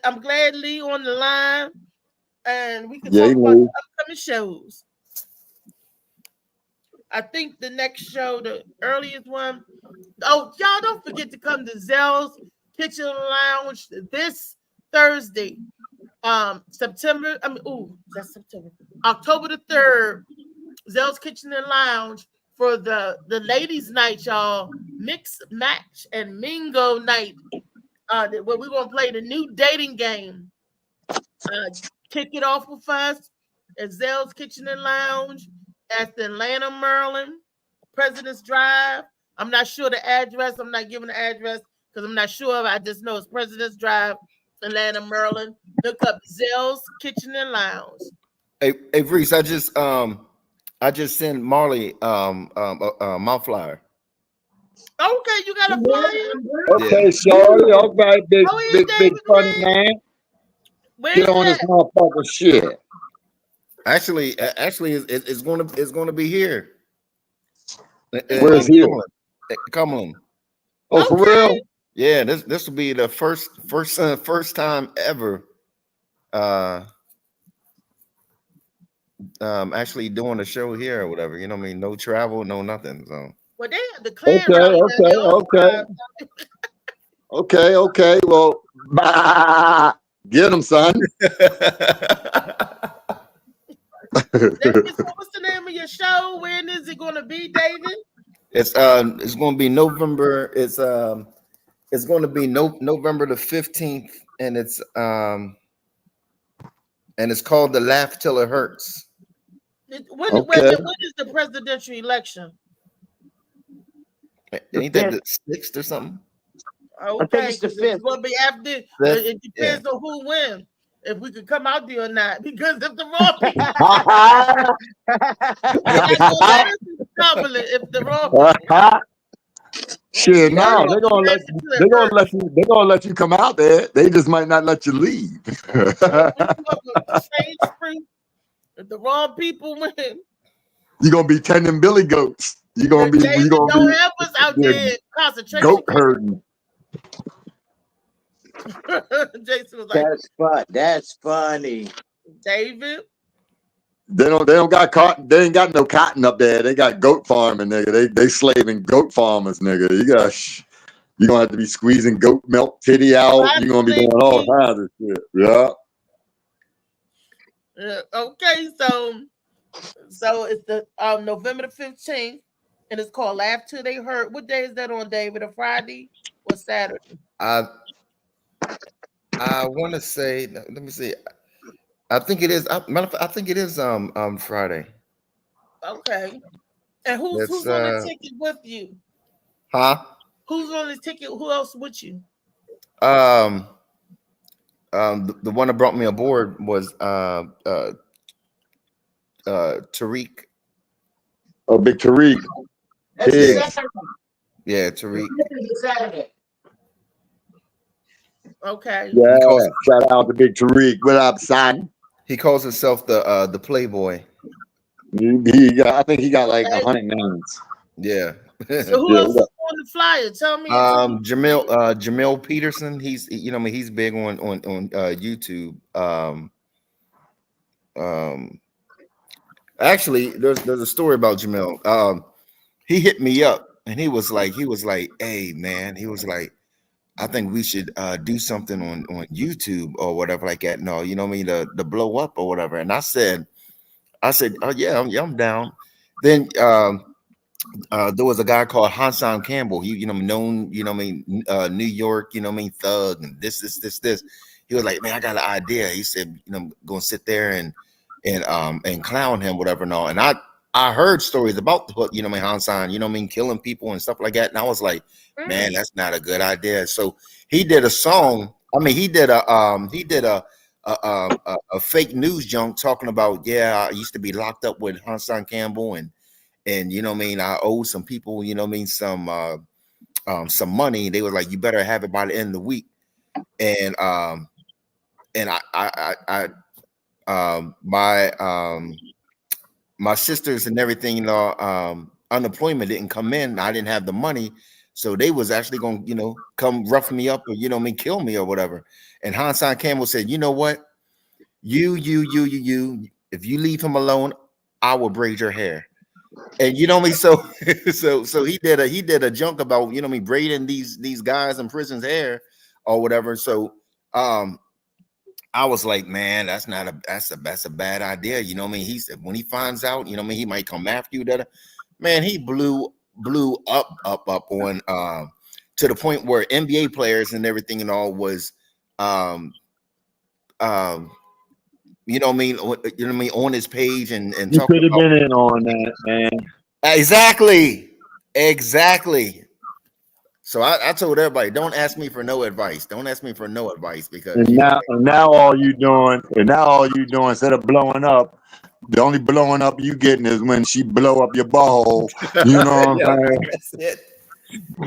I'm glad Lee on the line. and we can Yeah, talk he about the moved. upcoming shows. I think the next show, the earliest one. Oh, y'all don't forget to come to Zell's Kitchen Lounge this Thursday. September. I mean, that's September. October the 3rd. Zell's Kitchen and Lounge for the ladies' night, y'all. Mix, match, and mingle night. Where we're gonna play the new dating game. Kick it off with us at Zell's Kitchen and Lounge at the Atlanta, Maryland, President's Drive. I'm not sure the address. I'm not giving the address because I'm not sure. I just know it's President's Drive, Atlanta, Maryland. Look up Zell's Kitchen and Lounge. Hey, Reese, I just sent Marley my flyer. Okay, you got a flyer? Okay, Shorty. Okay, big funny man. Where's Get on this motherfucker shit. Actually, it's going to be here. Where's here? Cumberland. Oh, for real? Yeah, this will be the first time ever. Actually doing a show here or whatever. You know what I mean? No travel, no nothing. So. Well, they have declared. Okay. Well, bye. Get him, son. What's the name of your show? When is it going to be, David? It's going to be November. It's going to be November the 15th, and it's called The Laugh Till It Hurts. When is the presidential election? Ain't that the 6th or something? Okay, I think it's the 5th. It's going to be after. It depends on who wins. If we could come out there or not, because if the wrong people, if the wrong people, shit, no, they're gonna let you come out there. They just might not let you leave. if the wrong people win, You're gonna be tending billy goats. You're gonna be don't have us out there concentration goat herding. Jason was like, That's funny. David. They don't got cotton. They ain't got no cotton up there. They got goat farming, nigga. They slaving goat farmers, nigga. You're gonna have to be squeezing goat milk titty out. You're gonna be doing all kinds of shit. Yeah. Okay, so it's the November the 15th, and it's called Laugh Till They Hurt. What day is that on, David? A Friday or Saturday? I want to say. Let me see. I think it is. I think it is Friday. Okay. And who's on the ticket with you? Huh? Who's on the ticket? Who else with you? The one that brought me aboard was Tariq. Oh, big Tariq. Yeah, Tariq. Okay. Yeah. Shout out to big Tariq. What up, son? He calls himself the Playboy. I think he got like 100 names. Yeah. So who else is on the flyer? Tell me. Jamil Peterson. He's he's big on YouTube. Actually, there's a story about Jamil. He hit me up and he was like, hey man, he was like, I think we should do something on YouTube or whatever like that. No, you know what I mean, to blow up or whatever. And I said, oh yeah, I'm down. Then there was a guy called Hassan Campbell. He, known, New York, thug and this. He was like, man, I got an idea. He said, gonna sit there and clown him, whatever and all. And I heard stories about Hassan, killing people and stuff like that. And I was like, man, that's not a good idea. So he did a song. I mean, he did a fake news junk talking about, yeah, I used to be locked up with Hassan Campbell and I owe some people, some money. They were like, you better have it by the end of the week. And my sisters and everything, unemployment didn't come in. I didn't have the money. So they was actually going to, come rough me up or, kill me or whatever. And Hassan Campbell said, you know what? If you leave him alone, I will braid your hair. And you know me, so he did a junk about, you know me, braiding these guys in prison's hair or whatever. So I was like, man, that's a bad idea. You know what I mean? He said when he finds out, you know what I mean, he might come after you. That man, he blew up on to the point where NBA players and everything and all was you know what I mean, on his page and you could have been in on that, man. Exactly. So I told everybody, don't ask me for no advice. Don't ask me for no advice because And now all you doing instead of blowing up, the only blowing up you getting is when she blow up your butthole. You know what I'm saying? That's it.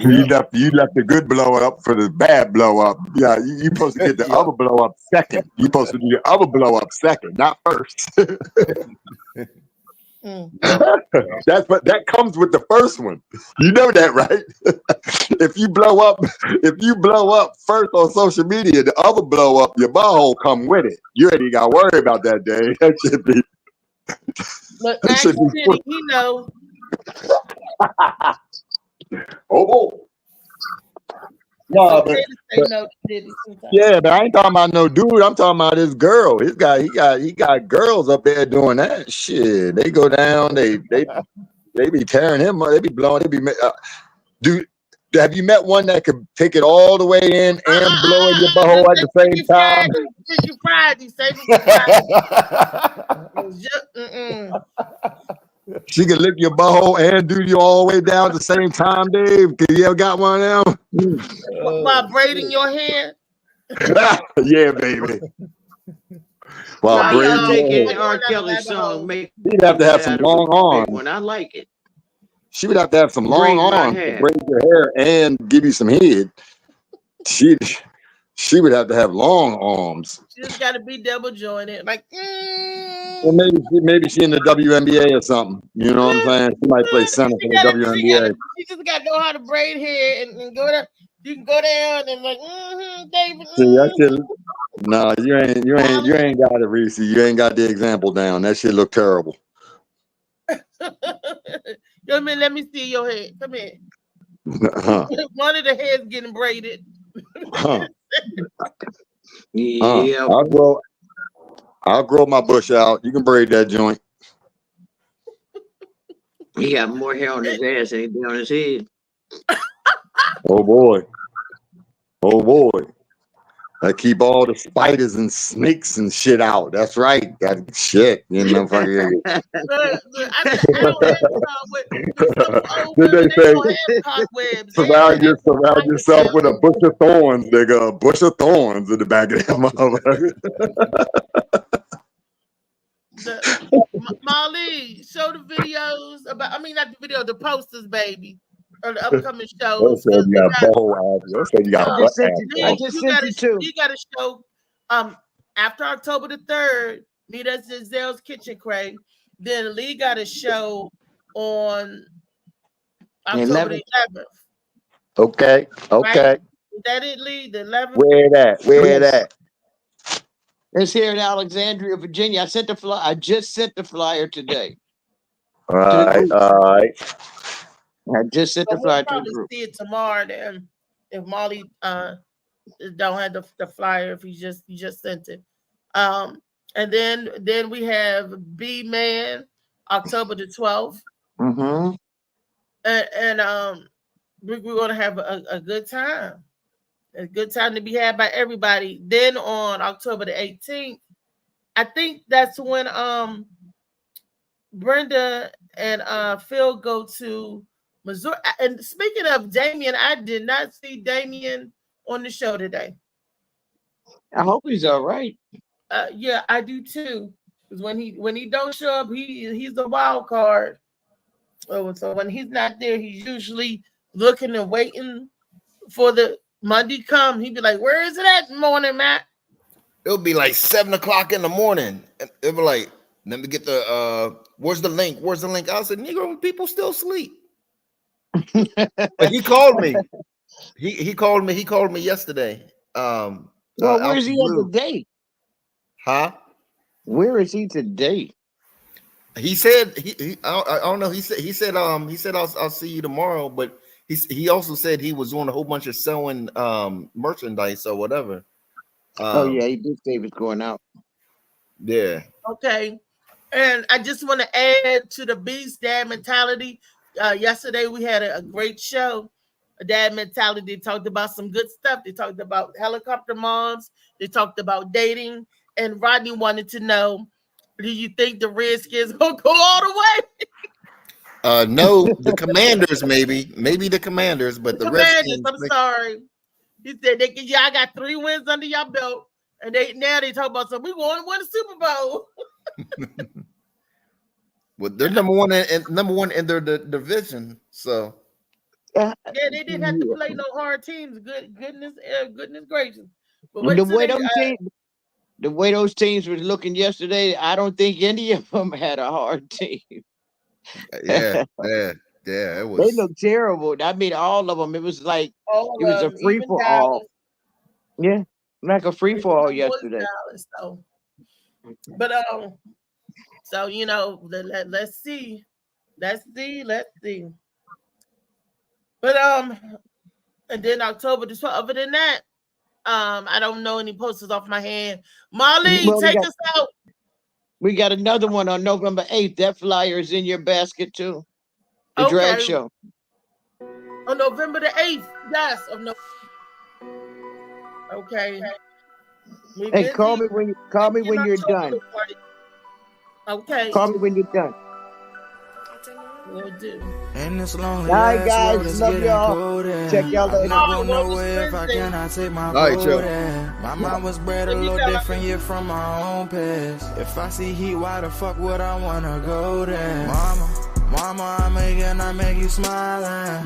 You left the good blow up for the bad blow up. Yeah, you supposed to get the other blow up second. You supposed to do the other blow up second, not first. That comes with the first one. You know that, right? If you blow up first on social media, the other blow up, your butthole come with it. You ain't even got to worry about that, Dave. That should be. Look, actually, you know. Oh boy. No, but I ain't talking about no dude. I'm talking about this girl. He got girls up there doing that shit. They go down. They be tearing him up. They be blowing. Dude, have you met one that could take it all the way in and blow in your butthole at the same time? Friday, save it for She can lick your butthole and do you all the way down at the same time, Dave. Can you ever got one of them? While braiding your hair? Yeah, baby. While braiding your R. Kelly song, he'd have to have some long arms. When I like it. She would have to have some long arms to braid your hair and give you some head. She would have to have long arms. She just got to be double jointed, like. Well, maybe she in the WNBA or something. You know what I'm saying? She might play center for the WNBA. She just got to know how to braid hair and go down. You can go down and like, David. See, that shit. No, you ain't got it, Reese. You ain't got the example down. That shit look terrible. Yo, man, let me see your head. Come here. One of the heads getting braided. Yeah. I'll grow my bush out. You can braid that joint. He got more hair on his ass than he did on his head. Oh boy. I keep all the spiders and snakes and shit out. That's right. That shit. You know, fucking. Did they say surround yourself with a bush of thorns, nigga? A bush of thorns in the back of that motherfucker. Molly, show the videos about. I mean, not the video, the posters, baby. Or the upcoming shows. You got you got you got to show after October the 3rd, meet us at Zell's Kitchen Crate. Then Lee got a show on October the 11th. Okay. Right? Is that it, Lee? The 11th? Where that? It's here in Alexandria, Virginia. I just sent the flyer today. All right. I just sent the flyer to probably the group. See it tomorrow then. If Molly don't have the flyer, if he just sent it. And then we have B Man October the 12th. Mm-hmm. And we're gonna have a good time. A good time to be had by everybody. Then on October the 18th, I think that's when Brenda and Phil go to Missouri. And speaking of Damien, I did not see Damien on the show today. I hope he's all right. Yeah, I do too. Because when he don't show up, he's the wild card. So when he's not there, he's usually looking and waiting for the Monday come. He'd be like, "Where is it at morning, Matt?" It'll be like 7 o'clock in the morning. It'll be like, let me get the where's the link? I said, nigga, people still sleep. But he called me. He called me yesterday. Well, where's he at today? Huh? Where is he today? He said I don't know. He said I'll see you tomorrow, but he also said he was doing a whole bunch of selling merchandise or whatever. Oh yeah, he did say he was going out. Yeah. Okay. And I just want to add to the Beast Dad Mentality. Yesterday we had a great show. Dad Mentality. They talked about some good stuff. They talked about helicopter moms. They talked about dating. And Rodney wanted to know, do you think the Redskins will go all the way? No, the Commanders maybe the Commanders, but the Commanders. Redskins. I'm sorry. He said I got 3 wins under your belt, and they talk about something. We want to win the Super Bowl. Well, they're number one in their division. So yeah, they didn't have to play no hard teams. Goodness gracious. But the way those teams was looking yesterday, I don't think any of them had a hard team. Yeah. It was. They looked terrible. I mean, all of them. It was like it was a free for all. Yeah, like a free for all yesterday. Dallas, so. But so let's see. But and then October the 12th. Other than that, I don't know any posters off my hand. Molly, take us out. We got another one on November 8th. That flyer is in your basket too. The drag show. On November the 8th. Yes. Okay. Hey, call me when you're done. Okay. Call me when you're done. Will do. And this long all right, guys. Love y'all. Check y'all later. All right, Joe. My mom was bred a little different, yeah, from my own past. If I see heat, why the fuck would I wanna go there? Mama, I make you smile.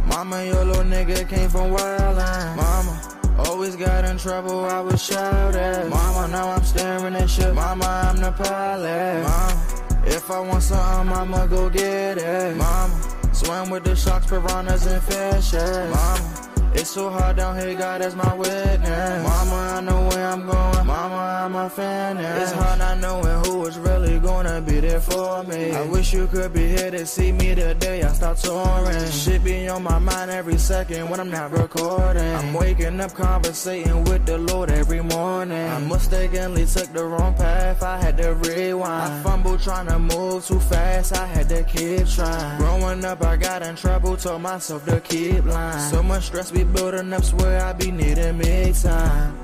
Mama, your little nigga came from wildin'. Mama, always got in trouble, I was shouted. Mama, now I'm staring at shit. Mama, I'm the pilot. Mama, if I want something, I'ma go get it. Mama, swim with the sharks, piranhas, and fishes. Mama, it's so hard down here, God is my witness. Mama, I know where I'm going. Mama, I'm a fan. It's hard not knowing who is really gonna be there for me. I wish you could be here to see me the day I start touring. Shit be on my mind every second when I'm not recording. I'm waking up conversating with the Lord every morning. I mistakenly took the wrong path, I had to rewind. I fumbled trying to move too fast, I had to keep trying. Growing up, I got in trouble, told myself to keep lying. So much stress be building up, swear I be needing me time.